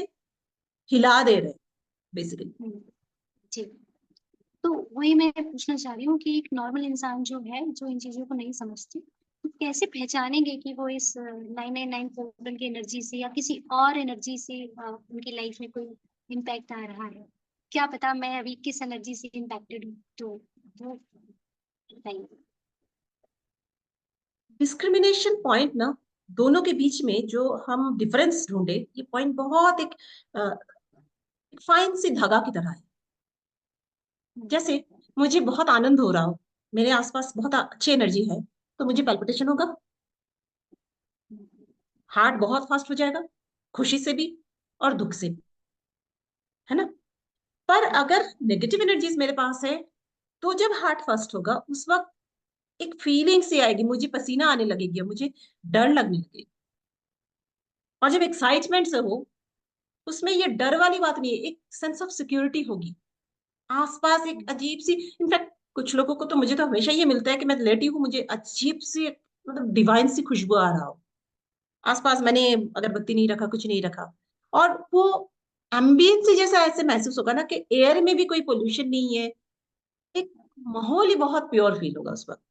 हिला दे रहे, बेसिकली। हम्म, जी। तो वही मैं पूछना चाह रही हूँ कि एक नॉर्मल इंसान जो है, जो इन चीजों को नहीं समझते, तो कैसे पहचानेंगे कि वो इस 999 पोर्टल की एनर्जी से या किसी और एनर्जी से उनकी लाइफ में कोई इम्पैक्ट आ रहा है। क्या पता मैं अभी किस एनर्जी से इम्पैक्टेड हूँ, तो वो बताइए। डिस्क्रिमिनेशन पॉइंट ना, दोनों के बीच में जो हम डिफरेंस ढूंढे, ये पॉइंट बहुत एक फाइन सी धागा की तरह है। हम्म, जैसे मुझे बहुत आनंद हो रहा हो, मेरे आसपास बहुत अच्छी एनर्जी है, तो मुझे पैल्पिटेशन होगा, हार्ट बहुत फास्ट हो जाएगा, खुशी से भी और दुख से भी, है ना। पर अगर नेगेटिव एनर्जीज मेरे पास है, तो जब हार्ट फास्ट होगा उस वक्त एक फीलिंग सी आएगी, मुझे पसीना आने लगेगी, मुझे डर लगने लगेगा। और जब एक्साइटमेंट से हो उसमें ये डर वाली बात नहीं है, एक सेंस ऑफ सिक्योरिटी होगी आसपास, एक अजीब सी, इनफैक्ट कुछ लोगों को तो, मुझे तो हमेशा ये मिलता है कि मैं लेटी हूँ, मुझे अजीब सी मतलब डिवाइन सी खुशबू आ रहा हो आसपास, मैंने अगरबत्ती नहीं रखा, कुछ नहीं रखा, और वो एम्बियंस से जैसा ऐसे महसूस होगा ना कि एयर में भी कोई पोल्यूशन नहीं है, एक माहौल ही बहुत प्योर फील होगा उस वक्त।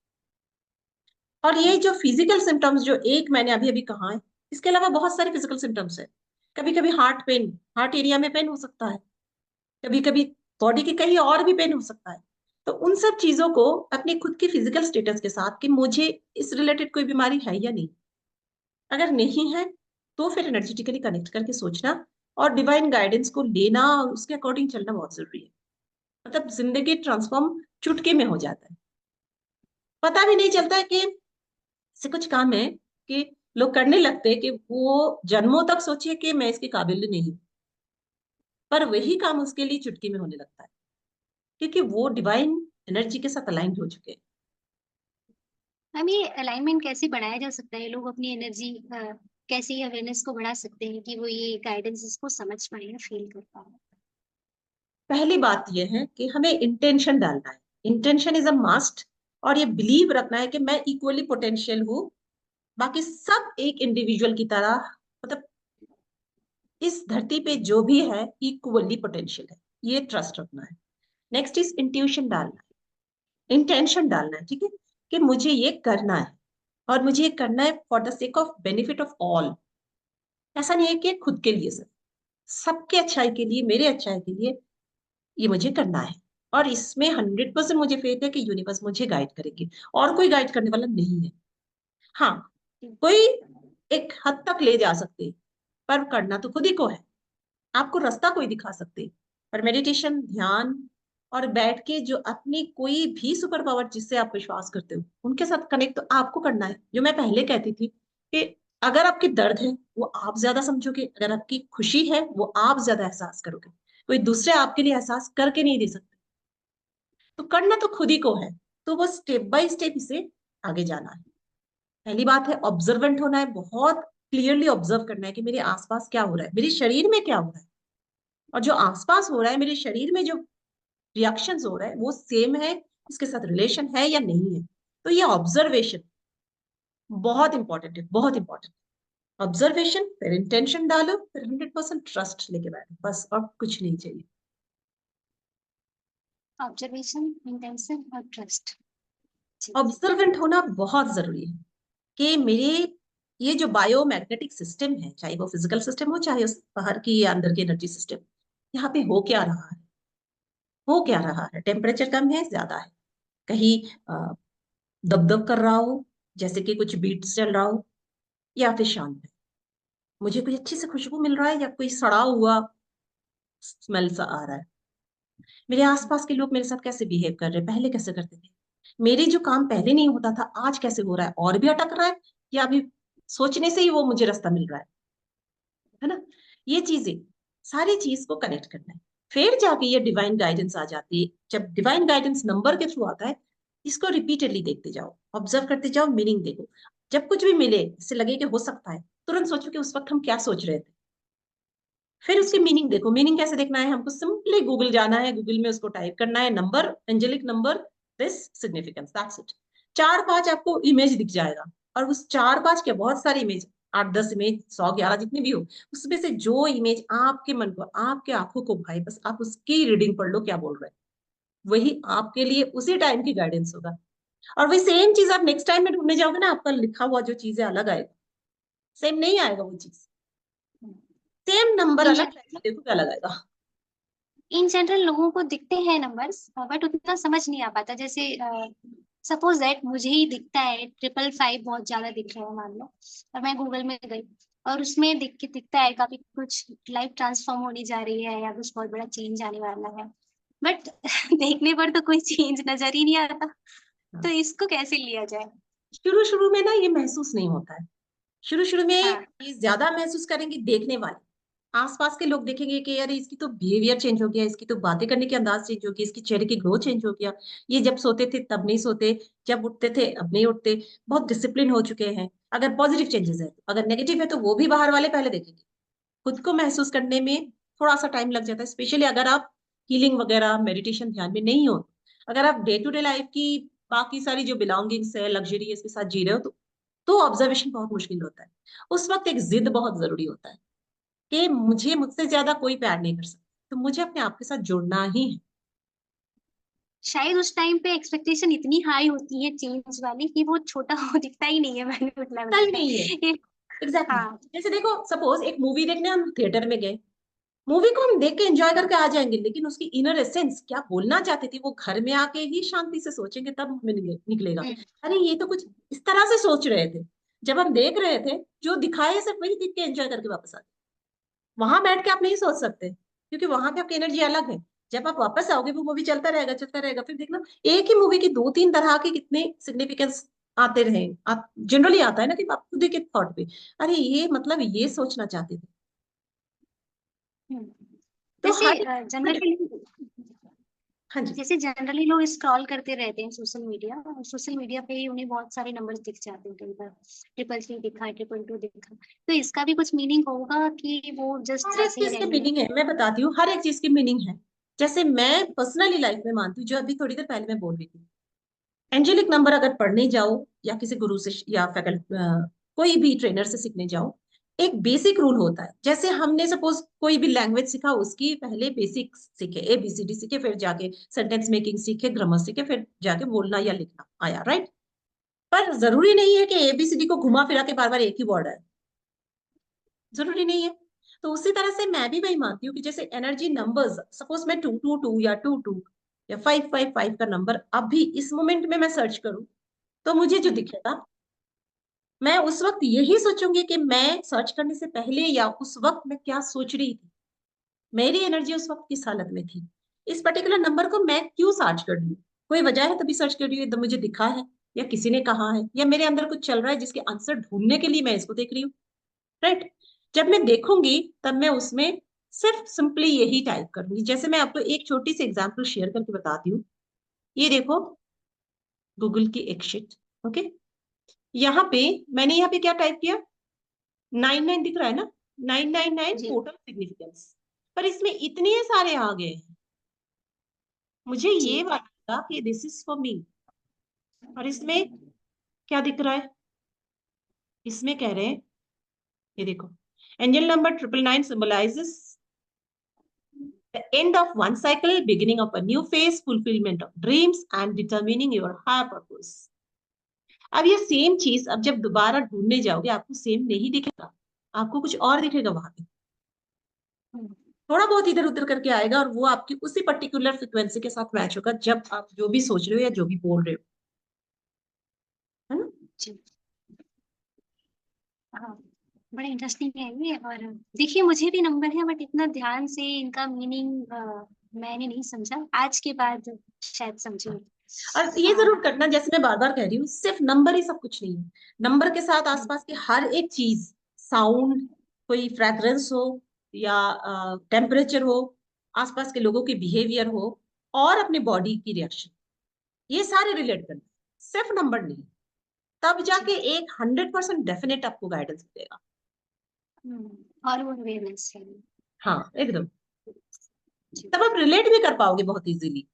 और ये जो फिजिकल सिम्टम्स जो एक मैंने अभी अभी कहा है, इसके अलावा बहुत सारे फिजिकल सिम्टम्स है। कभी कभी हार्ट पेन, हार्ट एरिया में पेन हो सकता है, कभी कभी बॉडी के कहीं और भी पेन हो सकता है। तो उन सब चीजों को अपनी खुद की फिजिकल स्टेटस के साथ, कि मुझे इस रिलेटेड कोई बीमारी है या नहीं, अगर नहीं है तो फिर एनर्जेटिकली कनेक्ट करके सोचना और डिवाइन गाइडेंस को लेना और उसके अकॉर्डिंग चलना बहुत जरूरी है। मतलब जिंदगी ट्रांसफॉर्म चुटकी में हो जाता है, पता भी नहीं चलता है कि से कुछ काम है कि लोग करने लगते हैं कि वो जन्मों तक सोचे कि मैं इसके काबिल नहीं हूं, पर वही काम उसके लिए चुटकी में होने लगता है, क्योंकि वो डिवाइन एनर्जी के साथ अलाइन हो चुके हैं। मैम, ये अलाइनमेंट कैसे बढ़ाया जा सकता है? लोग अपनी एनर्जी कैसे अवेयरनेस को बढ़ा सकते हैं कि वो ये गाइडेंस को समझ पाए या फील कर पाए? पहली बात यह है कि हमें इंटेंशन डालना है, इंटेंशन इज अ मस्ट, और ये बिलीव रखना है कि मैं इक्वली पोटेंशियल हूँ, बाकी सब एक इंडिविजुअल की तरह, मतलब इस धरती पे जो भी है इक्वली पोटेंशियल है, ये ट्रस्ट रखना है। नेक्स्ट इज इंट्यूशन डालना है, इंटेंशन डालना है, ठीक है, कि मुझे ये करना है, और मुझे ये करना है for the sake of benefit of all. ऐसा नहीं है कि खुद के लिए सिर्फ, सबके अच्छाई के लिए, मेरे अच्छाई के लिए ये मुझे करना है। और इसमें 100% मुझे फेथ है कि यूनिवर्स मुझे गाइड करेगी, और कोई गाइड करने वाला नहीं है। हाँ, कोई एक हद तक ले जा सकते, पर करना तो खुद ही को है। आपको रास्ता कोई दिखा सकते, पर मेडिटेशन, ध्यान, और बैठ के जो अपनी कोई भी सुपर पावर जिससे आप विश्वास करते हो उनके साथ कनेक्ट तो आपको करना है। जो मैं पहले कहती थी कि अगर आपकी दर्द है वो आप ज्यादा समझोगे, अगर आपकी खुशी है वो आप ज्यादा एहसास करोगे, कोई दूसरे आपके लिए एहसास करके नहीं दे सकते। तो करना तो खुद ही को है, तो वो स्टेप बाय स्टेप इसे आगे जाना है। पहली बात है ऑब्जर्वेंट होना है, बहुत क्लियरली ऑब्जर्व करना है कि मेरे आसपास क्या हो रहा है, मेरे शरीर में क्या हो रहा है, और जो आसपास हो रहा है मेरे शरीर में जो रिएक्शंस हो रहा है वो सेम है, इसके साथ रिलेशन है या नहीं है। तो ये ऑब्जर्वेशन बहुत इंपॉर्टेंट है, बहुत इंपॉर्टेंट। ऑब्जर्वेशन, फिर इंटेंशन डालो, फिर 100% ट्रस्ट लेके बैठो, बस और कुछ नहीं चाहिए। ऑब्जर्वेशन, इंटेंशन और ट्रस्ट। जी। ऑब्जर्वेंट होना बहुत जरूरी है कि मेरे ये जो बायोमैग्नेटिक सिस्टम है, चाहे वो फिजिकल सिस्टम हो, चाहे उस बाहर की या अंदर की एनर्जी सिस्टम, यहाँ पे हो क्या रहा है, हो क्या रहा है, टेम्परेचर कम है, ज्यादा है, कहीं दबदब कर रहा हो, जैसे कि कुछ बीट्स चल रहा हो, या फिर शांत है, मुझे कोई अच्छी से खुशबू मिल रहा है या कोई सड़ा हुआ स्मेल सा आ रहा है, मेरे आसपास के लोग मेरे साथ कैसे बिहेव कर रहे हैं, पहले कैसे करते थे, मेरे जो काम पहले नहीं होता था आज कैसे हो रहा है, और भी अटक रहा है, या अभी सोचने से ही वो मुझे रास्ता मिल रहा है ना। ये चीजें, सारी चीज को कनेक्ट करना है, फिर जाके ये डिवाइन गाइडेंस आ जाती है। जब डिवाइन गाइडेंस नंबर के थ्रू आता है, इसको रिपीटेडली देखते जाओ, ऑब्जर्व करते जाओ, मीनिंग देखो, जब कुछ भी मिले इससे लगे कि हो सकता है, तुरंत सोचो कि उस वक्त हम क्या सोच रहे थे, फिर उसकी मीनिंग देखो। मीनिंग कैसे देखना है, हमको सिंपली गूगल जाना है, गूगल में उसको टाइप करना है, number, angelic number, this significance, that's it. 4-5 आपको इमेज दिख जाएगा, और उस 4-5 के बहुत सारी इमेज, 8-10 इमेज, 100-11 जितनी भी हो, उसमें से जो इमेज आपके मन को, आपके आंखों को भाई, बस आप उसकी रीडिंग पढ़ लो, क्या बोल रहे हैं, वही आपके लिए उसी टाइम की गाइडेंस होगा। और वही सेम चीज आप नेक्स्ट टाइम में ढूंढने जाओगे ना, आपका लिखा हुआ जो चीज है अलग आएगा, सेम नहीं आएगा वो चीज, सेम नंबर इन अलग टाइप देखो क्या लगाएगा। इन जनरल लोगों को दिखते हैं नंबर्स, बट उतना समझ नहीं आ पाता। जैसे सपोज दैट मुझे ही दिखता है 555, बहुत ज्यादा दिख रहा है मान लो, और मैं गूगल में गई और उसमें दिख के दिखता है काफी कुछ लाइफ ट्रांसफॉर्म होने जा रही है या कुछ बहुत बड़ा चेंज आने वाला है, बट देखने पर तो कोई चेंज नजर ही नहीं आता। तो इसको कैसे लिया जाए? शुरू शुरू में ना ये महसूस नहीं होता है, शुरू शुरू में हाँ। ये ज्यादा महसूस करेंगे देखने वाले, आसपास के लोग देखेंगे कि यार इसकी तो बिहेवियर चेंज हो गया, इसकी तो बातें करने के अंदाज चेंज हो गया, इसकी चेहरे की ग्लो चेंज हो गया, ये जब सोते थे तब नहीं सोते, जब उठते थे अब नहीं उठते, बहुत डिसिप्लिन हो चुके हैं। अगर पॉजिटिव चेंजेस है, अगर नेगेटिव है तो वो भी बाहर वाले पहले देखेंगे, खुद को महसूस करने में थोड़ा सा टाइम लग जाता है, स्पेशली अगर आप हीलिंग वगैरह मेडिटेशन ध्यान में नहीं हो। अगर आप डे टू डे लाइफ की बाकी सारी जो बिलोंगिंग्स है, लग्जरी इसके साथ जी रहे हो, तो ऑब्जर्वेशन बहुत मुश्किल होता है। उस वक्त एक जिद बहुत जरूरी होता है कि मुझसे ज्यादा कोई प्यार नहीं कर सकता, तो मुझे अपने आप के साथ जुड़ना ही है। शायद उस टाइम पे एक्सपेक्टेशन इतनी हाई होती है चेंज वाली कि वो छोटा हो दिखता ही नहीं है, मैंने मतलब सही लगता नहीं है। है ये। एग्जैक्टली हाँ। जैसे देखो, सपोज एक मूवी देखने हम थिएटर में गए, मूवी को हम देख के एंजॉय करके आ जाएंगे, लेकिन उसकी इनर एसेंस क्या बोलना चाहती थी वो घर में आके ही शांति से सोचेंगे, तब हमें निकलेगा। हम्म, अरे ये तो कुछ इस तरह से सोच रहे थे, जब हम देख रहे थे जो दिखाए सिर्फ वही देख के एंजॉय करके वापस आते। वहां बैठ के आप नहीं सोच सकते, क्योंकि वहां पे आपकी एनर्जी अलग है। जब आप वापस आओगे वो मूवी चलता रहेगा चलता रहेगा, फिर देखना एक ही मूवी की दो तीन तरह के कितने सिग्निफिकेंस आते रहे। आप जनरली आता है ना कि आप खुद के थॉट पे, अरे ये मतलब ये सोचना चाहते थे। हम्म। तो जैसे हर एक जनरली हाँ जी। जैसे जनरली लोग स्क्रॉल करते रहते हैं सोशल मीडिया, और सोशल मीडिया पे ही उन्हें बहुत सारे नंबर्स दिख जाते हैं, कई बार 333 दिखा, 222 दिखा। तो इसका भी कुछ मीनिंग होगा कि वो जस्ट हर एक ऐसे ही चीज की रहेंगे? मीनिंग है, मैं बताती हूँ, हर एक चीज की मीनिंग है। जैसे मैं पर्सनली लाइफ में मानती हूँ, जो अभी थोड़ी देर पहले मैं बोल रही थी, एंजेलिक नंबर अगर पढ़ने जाओ या किसी गुरु से या फैकल्टी कोई भी ट्रेनर से सीखने जाओ, एक बेसिक रूल होता है। जैसे हमने सपोज कोई भी लैंग्वेज सीखा, उसकी पहले बेसिक सीखे, ABCD सीखे, फिर जाके सेंटेंस मेकिंग सीखे, ग्रामर सीखे, फिर जाके बोलना या लिखना आया, राइट। पर जरूरी नहीं है कि ABCD को घुमा फिरा के बार बार एक ही वर्ड है, जरूरी नहीं है। तो उसी तरह से मैं भी वही मानती हूँ कि जैसे एनर्जी नंबर्स, सपोज मैं 222 या 22 या 555 का नंबर अभी इस मोमेंट में मैं सर्च करूं, तो मुझे जो हम्म, दिखेगा, मैं उस वक्त यही सोचूंगी कि मैं सर्च करने से पहले या उस वक्त मैं क्या सोच रही थी, मेरी एनर्जी उस वक्त किस हालत में थी, इस पर्टिकुलर नंबर को मैं क्यों सर्च कर रही हूँ। कोई वजह है तभी सर्च कर रही हूँ, एकदम मुझे दिखा है या किसी ने कहा है या मेरे अंदर कुछ चल रहा है जिसके आंसर ढूंढने के लिए मैं इसको देख रही हूँ, राइट। जब मैं देखूंगी तब मैं उसमें सिर्फ सिंपली यही टाइप करूंगी। जैसे मैं आपको एक छोटी सी एग्जांपल शेयर करके बताती हूँ। ये देखो, गूगल की एक शीट, ओके। यहाँ पे मैंने यहाँ पे क्या टाइप किया, 99 दिख रहा है ना, 999 जी टोटल सिग्निफिकेंस। पर इसमें इतने सारे आ गए हैं, मुझे जी। ये वाला लगा कि दिस इज फॉर मी। और इसमें क्या दिख रहा है, इसमें कह रहे हैं, ये देखो, angel number 999 symbolizes the end of one cycle, beginning of a new phase, fulfillment of dreams, and determining your higher purpose. अब ये सेम चीज अब जब दोबारा ढूंढने जाओगे आपको सेम नहीं दिखेगा, आपको कुछ और दिखेगा वहां पे। हम्म, थोड़ा बहुत इधर उधर करके आएगा और वो आपकी उसी पर्टिकुलर फ्रिक्वेंसी के साथ मैच होगा, जब आप जो भी सोच रहे हो या जो भी बोल रहे हो, है ना। जी। हाँ, बड़ा इंटरेस्टिंग है ये। और देखिए, मुझे भी नंबर है, बट इतना ध्यान से इनका मीनिंग मैंने नहीं समझा, आज के बाद शायद समझूंगी। और ये हाँ। जरूर करना, जैसे मैं बार बार कह रही हूँ, सिर्फ नंबर ही सब कुछ नहीं है। नंबर के साथ हम्म, आसपास की हर एक चीज, साउंड, कोई फ्रेग्रेंस हो या टेम्परेचर हो, आसपास के लोगों के बिहेवियर हो, और अपने बॉडी की रिएक्शन, ये सारे रिलेट करना, सिर्फ नंबर नहीं। तब जी। जाके एक 100% डेफिनेट आपको गाइडेंस मिलेगा। और वो अवेयरनेस है। हाँ एकदम। जी। तब आप रिलेट भी कर पाओगे बहुत इजीली।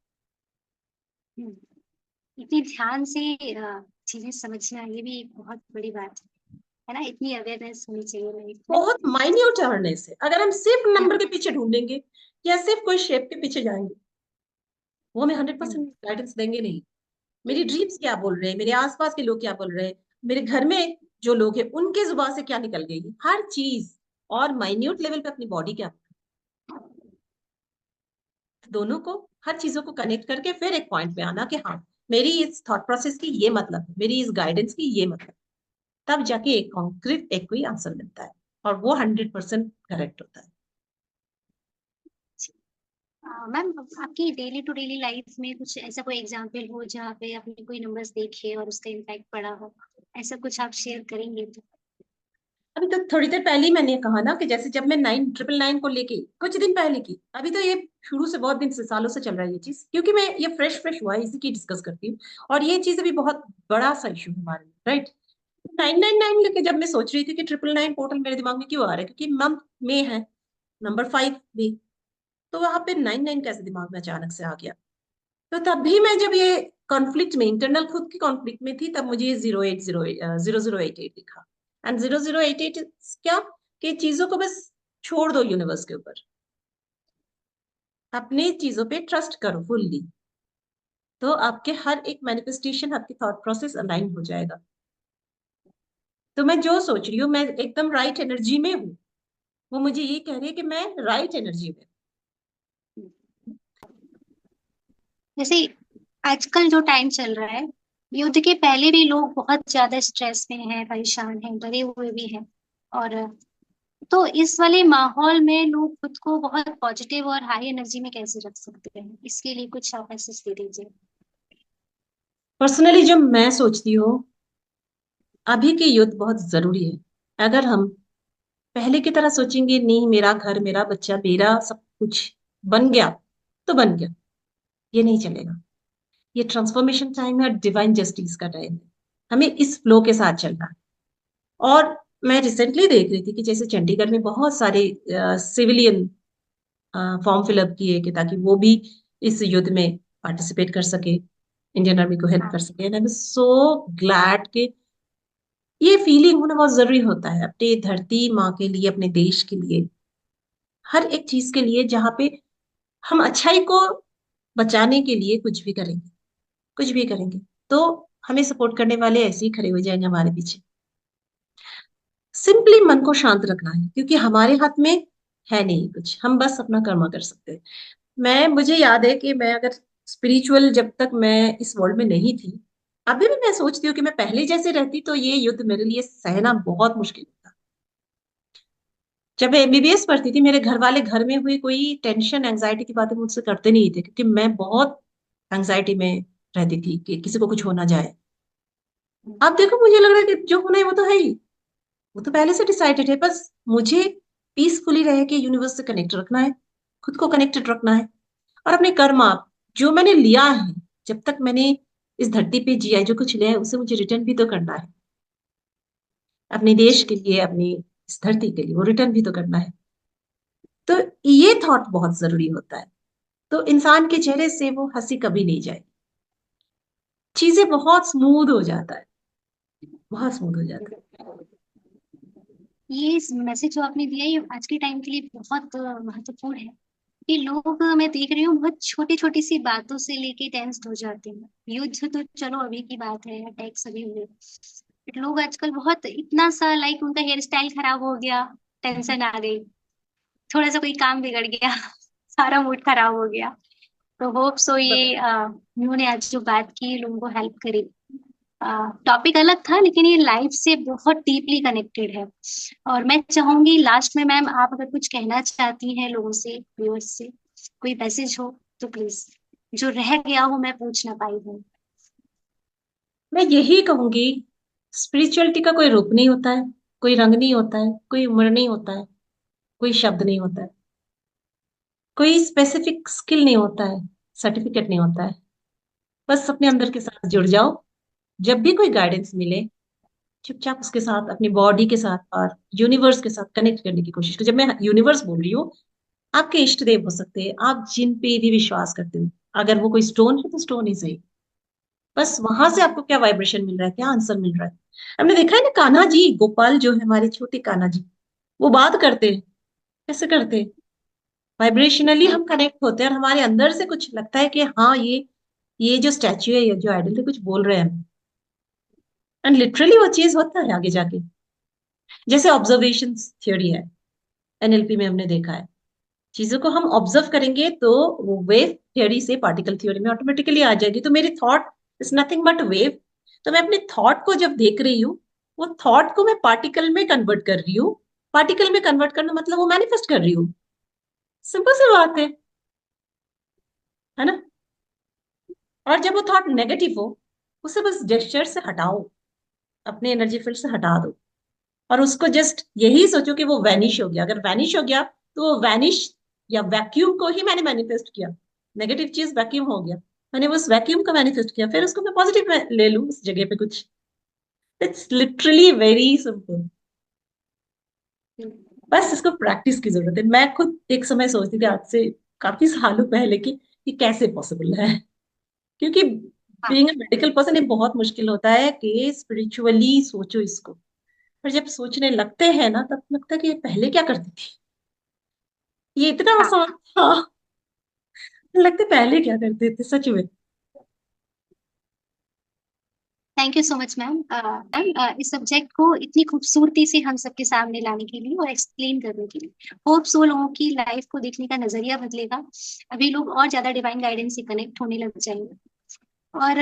हम्म, इतनी ध्यान से चीजें समझना, ये भी एक बहुत बड़ी बात है ना, इतनी अवेयरनेस होनी चाहिए लाइफ में। बहुत माइन्यूट अवेयरनेस है। अगर हम सिर्फ हम्म, नंबर के पीछे ढूंढेंगे या सिर्फ कोई शेप के पीछे जाएंगे, वो हमें हंड्रेड हम्म, परसेंट गाइडेंस देंगे नहीं। मेरी ड्रीम्स क्या बोल रहे हैं, मेरे आसपास के लोग क्या बोल रहे हैं, मेरे घर में जो लोग हैं उनके जुबान से क्या निकल गई, हर चीज, और माइन्यूट लेवल पे अपनी बॉडी क्या, दोनों को, हर चीजों को कनेक्ट करके फिर एक पॉइंट पे आना कि हाँ, मेरी इस थॉट प्रोसेस की ये मतलब है, मेरी इस गाइडेंस की ये मतलब, तब जाके एक कॉन्क्रीट एक कोई आंसर मिलता है, और वो 100% करेक्ट होता है। मैम, आपकी डेली टू डेली लाइफ में कुछ ऐसा कोई एग्जांपल हो जहाँ पे आपने कोई नंबर्स देखे और उसका इम्पैक्ट पड़ा हो, ऐसा कुछ आप शेयर करेंगे तो? अभी तो थोड़ी देर पहले ही मैंने कहा ना कि जैसे जब मैं 999 को लेके कुछ दिन पहले की, अभी तो ये शुरू से बहुत दिन से सालों से चल रहा है ये चीज, क्योंकि मैं ये फ्रेश फ्रेश हुआ है इसी की डिस्कस करती हूँ। और ये चीज अभी बहुत बड़ा सा इशू है हमारे लिए, राइट। 999 लेके जब मैं सोच रही थी कि 999 पोर्टल मेरे दिमाग में क्यों आ रहा है, क्योंकि मंथ में है, नंबर 5 भी, तो वहां पे 99 कैसे दिमाग में अचानक से आ गया। तो तब भी मैं जब ये कॉन्फ्लिक्ट में, इंटरनल खुद की कॉन्फ्लिक्ट में थी, तब मुझे ये 0088 दिखा। एंड 0088 क्या, कि चीजों को बस छोड़ दो यूनिवर्स के ऊपर, अपनी चीजों पे ट्रस्ट करो फुल्ली, तो आपके हर एक मैनिफेस्टेशन, आपकी थॉट प्रोसेस अलाइन हो जाएगा। तो मैं जो सोच रही हूँ, मैं एकदम राइट एनर्जी में हूँ, वो मुझे ये कह रही है कि मैं राइट एनर्जी में। जैसे आजकल जो टाइम चल रहा है, युद्ध के पहले भी लोग बहुत ज्यादा स्ट्रेस में हैं, परेशान हैं, डरे हुए भी हैं। और तो इस वाले माहौल में लोग खुद को बहुत पॉजिटिव और हाई एनर्जी में कैसे रख सकते हैं, इसके लिए कुछ आप मैसेज दे दीजिए। पर्सनली जब मैं सोचती हूँ, अभी के युद्ध बहुत जरूरी है। अगर हम पहले की तरह सोचेंगे, नहीं मेरा घर, मेरा बच्चा, मेरा सब कुछ बन गया तो बन गया, ये नहीं चलेगा। ये ट्रांसफॉर्मेशन टाइम है और डिवाइन जस्टिस का टाइम है। हमें इस फ्लो के साथ चलना है। और मैं रिसेंटली देख रही थी कि जैसे चंडीगढ़ में बहुत सारे सिविलियन फॉर्म फिलअप किए, कि ताकि वो भी इस युद्ध में पार्टिसिपेट कर सके, इंडियन आर्मी को हेल्प कर हाँ। सके। And I am so glad कि ये फीलिंग होना बहुत जरूरी होता है, अपने धरती माँ के लिए, अपने देश के लिए, हर एक चीज के लिए, जहाँ पे हम अच्छाई को बचाने के लिए कुछ भी करेंगे, कुछ भी करेंगे, तो हमें सपोर्ट करने वाले ऐसे ही खड़े हो जाएंगे हमारे पीछे। सिंपली मन को शांत रखना है, क्योंकि हमारे हाथ में है नहीं कुछ, हम बस अपना कर्म कर सकते हैं। मुझे याद है कि मैं अगर स्पिरिचुअल, जब तक मैं इस वर्ल्ड में नहीं थी, अभी भी मैं सोचती हूँ कि मैं पहले जैसे रहती तो ये युद्ध मेरे लिए सहना बहुत मुश्किल था। जब मैं एमबीबीएस पढ़ती थी, मेरे घर वाले घर में हुई कोई टेंशन एंजाइटी की बातें मुझसे करते नहीं थे, क्योंकि मैं बहुत एंजाइटी में रहती थी कि किसी को कुछ हो ना जाए। अब देखो, मुझे लग रहा है कि जो होना है वो तो है ही, वो तो पहले से डिसाइडेड है। बस मुझे पीसफुली रह के यूनिवर्स से कनेक्ट रखना है, खुद को कनेक्टेड रखना है, और अपने कर्मा जो मैंने लिया है, जब तक मैंने इस धरती पे जिया है, जो कुछ लिया है उसे मुझे रिटर्न भी तो करना है। अपने देश के जी। लिए, अपनी इस धरती के लिए वो रिटर्न भी तो करना है। तो ये थॉट बहुत जरूरी होता है, तो इंसान के चेहरे से वो हंसी कभी नहीं जाए, चीजें बहुत स्मूथ हो जाता है, बहुत स्मूथ हो जाता ये मैसेज जो आपने दिया, ये आज के टाइम के लिए बहुत महत्वपूर्ण है। कि लोग मैं देख रही हूँ बहुत छोटी छोटी सी बातों से लेके टेंस्ड हो जाते हैं। युद्ध तो चलो अभी की बात है, अटैक्स अभी हुए, बट लोग आजकल बहुत इतना सा, लाइक उनका हेयर स्टाइल खराब हो गया, टेंशन आ गई, थोड़ा सा कोई काम बिगड़ गया सारा मूड खराब हो गया। तो होप सो है। ये उन्होंने आज जो बात की लोगों को हेल्प करी। टॉपिक अलग था लेकिन ये लाइफ से बहुत डीपली कनेक्टेड है। और मैं चाहूंगी लास्ट में मैम, आप अगर कुछ कहना चाहती हैं लोगों से, व्यूअर्स से, कोई मैसेज हो तो प्लीज, जो रह गया हो मैं पूछ ना पाई हूँ। मैं यही कहूंगी, स्पिरिचुअलिटी का कोई रूप नहीं होता है, कोई रंग नहीं होता है, कोई उम्र नहीं होता है, कोई शब्द नहीं होता है, कोई स्पेसिफिक स्किल नहीं होता है, सर्टिफिकेट नहीं होता है। बस अपने अंदर के साथ जुड़ जाओ। जब भी कोई गाइडेंस मिले, चुपचाप उसके साथ, अपनी बॉडी के साथ और यूनिवर्स के साथ कनेक्ट करने की कोशिश करो। जब मैं यूनिवर्स बोल रही हूँ, आपके इष्ट देव हो सकते हैं, आप जिन पे भी विश्वास करते हो, अगर वो कोई स्टोन है तो स्टोन ही सही, बस वहां से आपको क्या वाइब्रेशन मिल रहा है, क्या आंसर मिल रहा है। हमने देखा है ना, कान्हा जी, गोपाल जो है हमारे छोटे कान्हा जी, वो बात करते हैं, कैसे करते हैं, वाइब्रेशनली हम कनेक्ट होते हैं, और हमारे अंदर से कुछ लगता है कि हाँ, ये जो स्टैच्यू है, ये जो आइडल है, कुछ बोल रहे हैं। एंड लिटरली वो चीज होता है आगे जाके। जैसे ऑब्जर्वेशन थ्योरी है, एनएलपी में हमने देखा है, चीजों को हम ऑब्जर्व करेंगे तो वो वेव थ्योरी से पार्टिकल थ्योरी में ऑटोमेटिकली आ जाएगी। तो मेरी thought is nothing but wave. तो मैं अपने थॉट को जब देख रही हूँ, वो थॉट को मैं पार्टिकल में कन्वर्ट कर रही हूँ। पार्टिकल में कन्वर्ट करना मतलब वो मैनिफेस्ट कर रही हूँ। सिंपल सी बात है ना। और जब वो थॉट नेगेटिव हो, उसे बस जेस्चर से हटाओ, अपने एनर्जी फील्ड से हटा दो, और उसको जस्ट यही सोचो कि वो वैनिश हो गया। अगर वैनिश हो गया तो वो वैनिश या वैक्यूम को ही मैंने मैनिफेस्ट किया। नेगेटिव चीज वैक्यूम हो गया, मैंने उस वैक्यूम को मैनिफेस्ट किया, फिर उसको मैं पॉजिटिव में ले लूं उस जगह पे कुछ। It's literally very simple. बस इसको प्रैक्टिस की जरूरत है। मैं खुद एक समय सोचती थी, आज से काफी सालों पहले, कि ये कैसे पॉसिबल है। क्योंकि हाँ, बीइंग अ मेडिकल पर्सन ये बहुत मुश्किल होता है कि स्पिरिचुअली सोचो इसको। पर जब सोचने लगते हैं ना, तब लगता है कि ये पहले क्या करती थी, ये इतना हाँ। आसान था। लगता है पहले क्या करते थे सच में। Thank you so much ma'am. Ma'am, इस सब्जेक्ट को इतनी खूबसूरती से हम सबके सामने लाने के लिए और एक्सप्लेन करने के लिए, होप सो लोगों की लाइफ को देखने का नजरिया बदलेगा। अभी लोग और ज्यादा डिवाइन गाइडेंस से कनेक्ट होने लग जाएंगे। और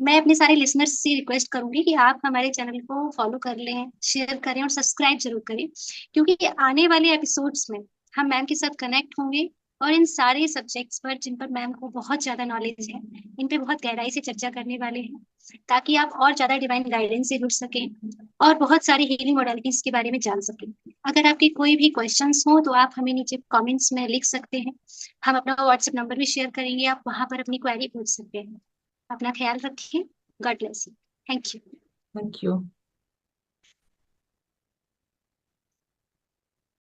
मैं अपने सारे लिसनर्स से रिक्वेस्ट करूंगी कि आप हमारे चैनल को फॉलो कर लें, शेयर करें और सब्सक्राइब जरूर करें, क्योंकि आने वाले एपिसोड्स में हम मैम के साथ कनेक्ट होंगे और इन सारे सब्जेक्ट्स पर जिन पर मैम को बहुत ज्यादा नॉलेज है, इन पे बहुत गहराई से चर्चा करने वाले हैं, ताकि आप और ज्यादा डिवाइन गाइडेंस से जुड़ सकें और बहुत सारी हीलिंग मॉडलिटीज के बारे में जान सकें। अगर आपके कोई भी क्वेश्चंस हो तो आप हमें नीचे कमेंट्स में लिख सकते हैं। हम अपना व्हाट्सएप नंबर भी शेयर करेंगे, आप वहां पर अपनी क्वेरी पूछ सकते हैं। अपना ख्याल रखिए। God bless you. Thank you. Thank you.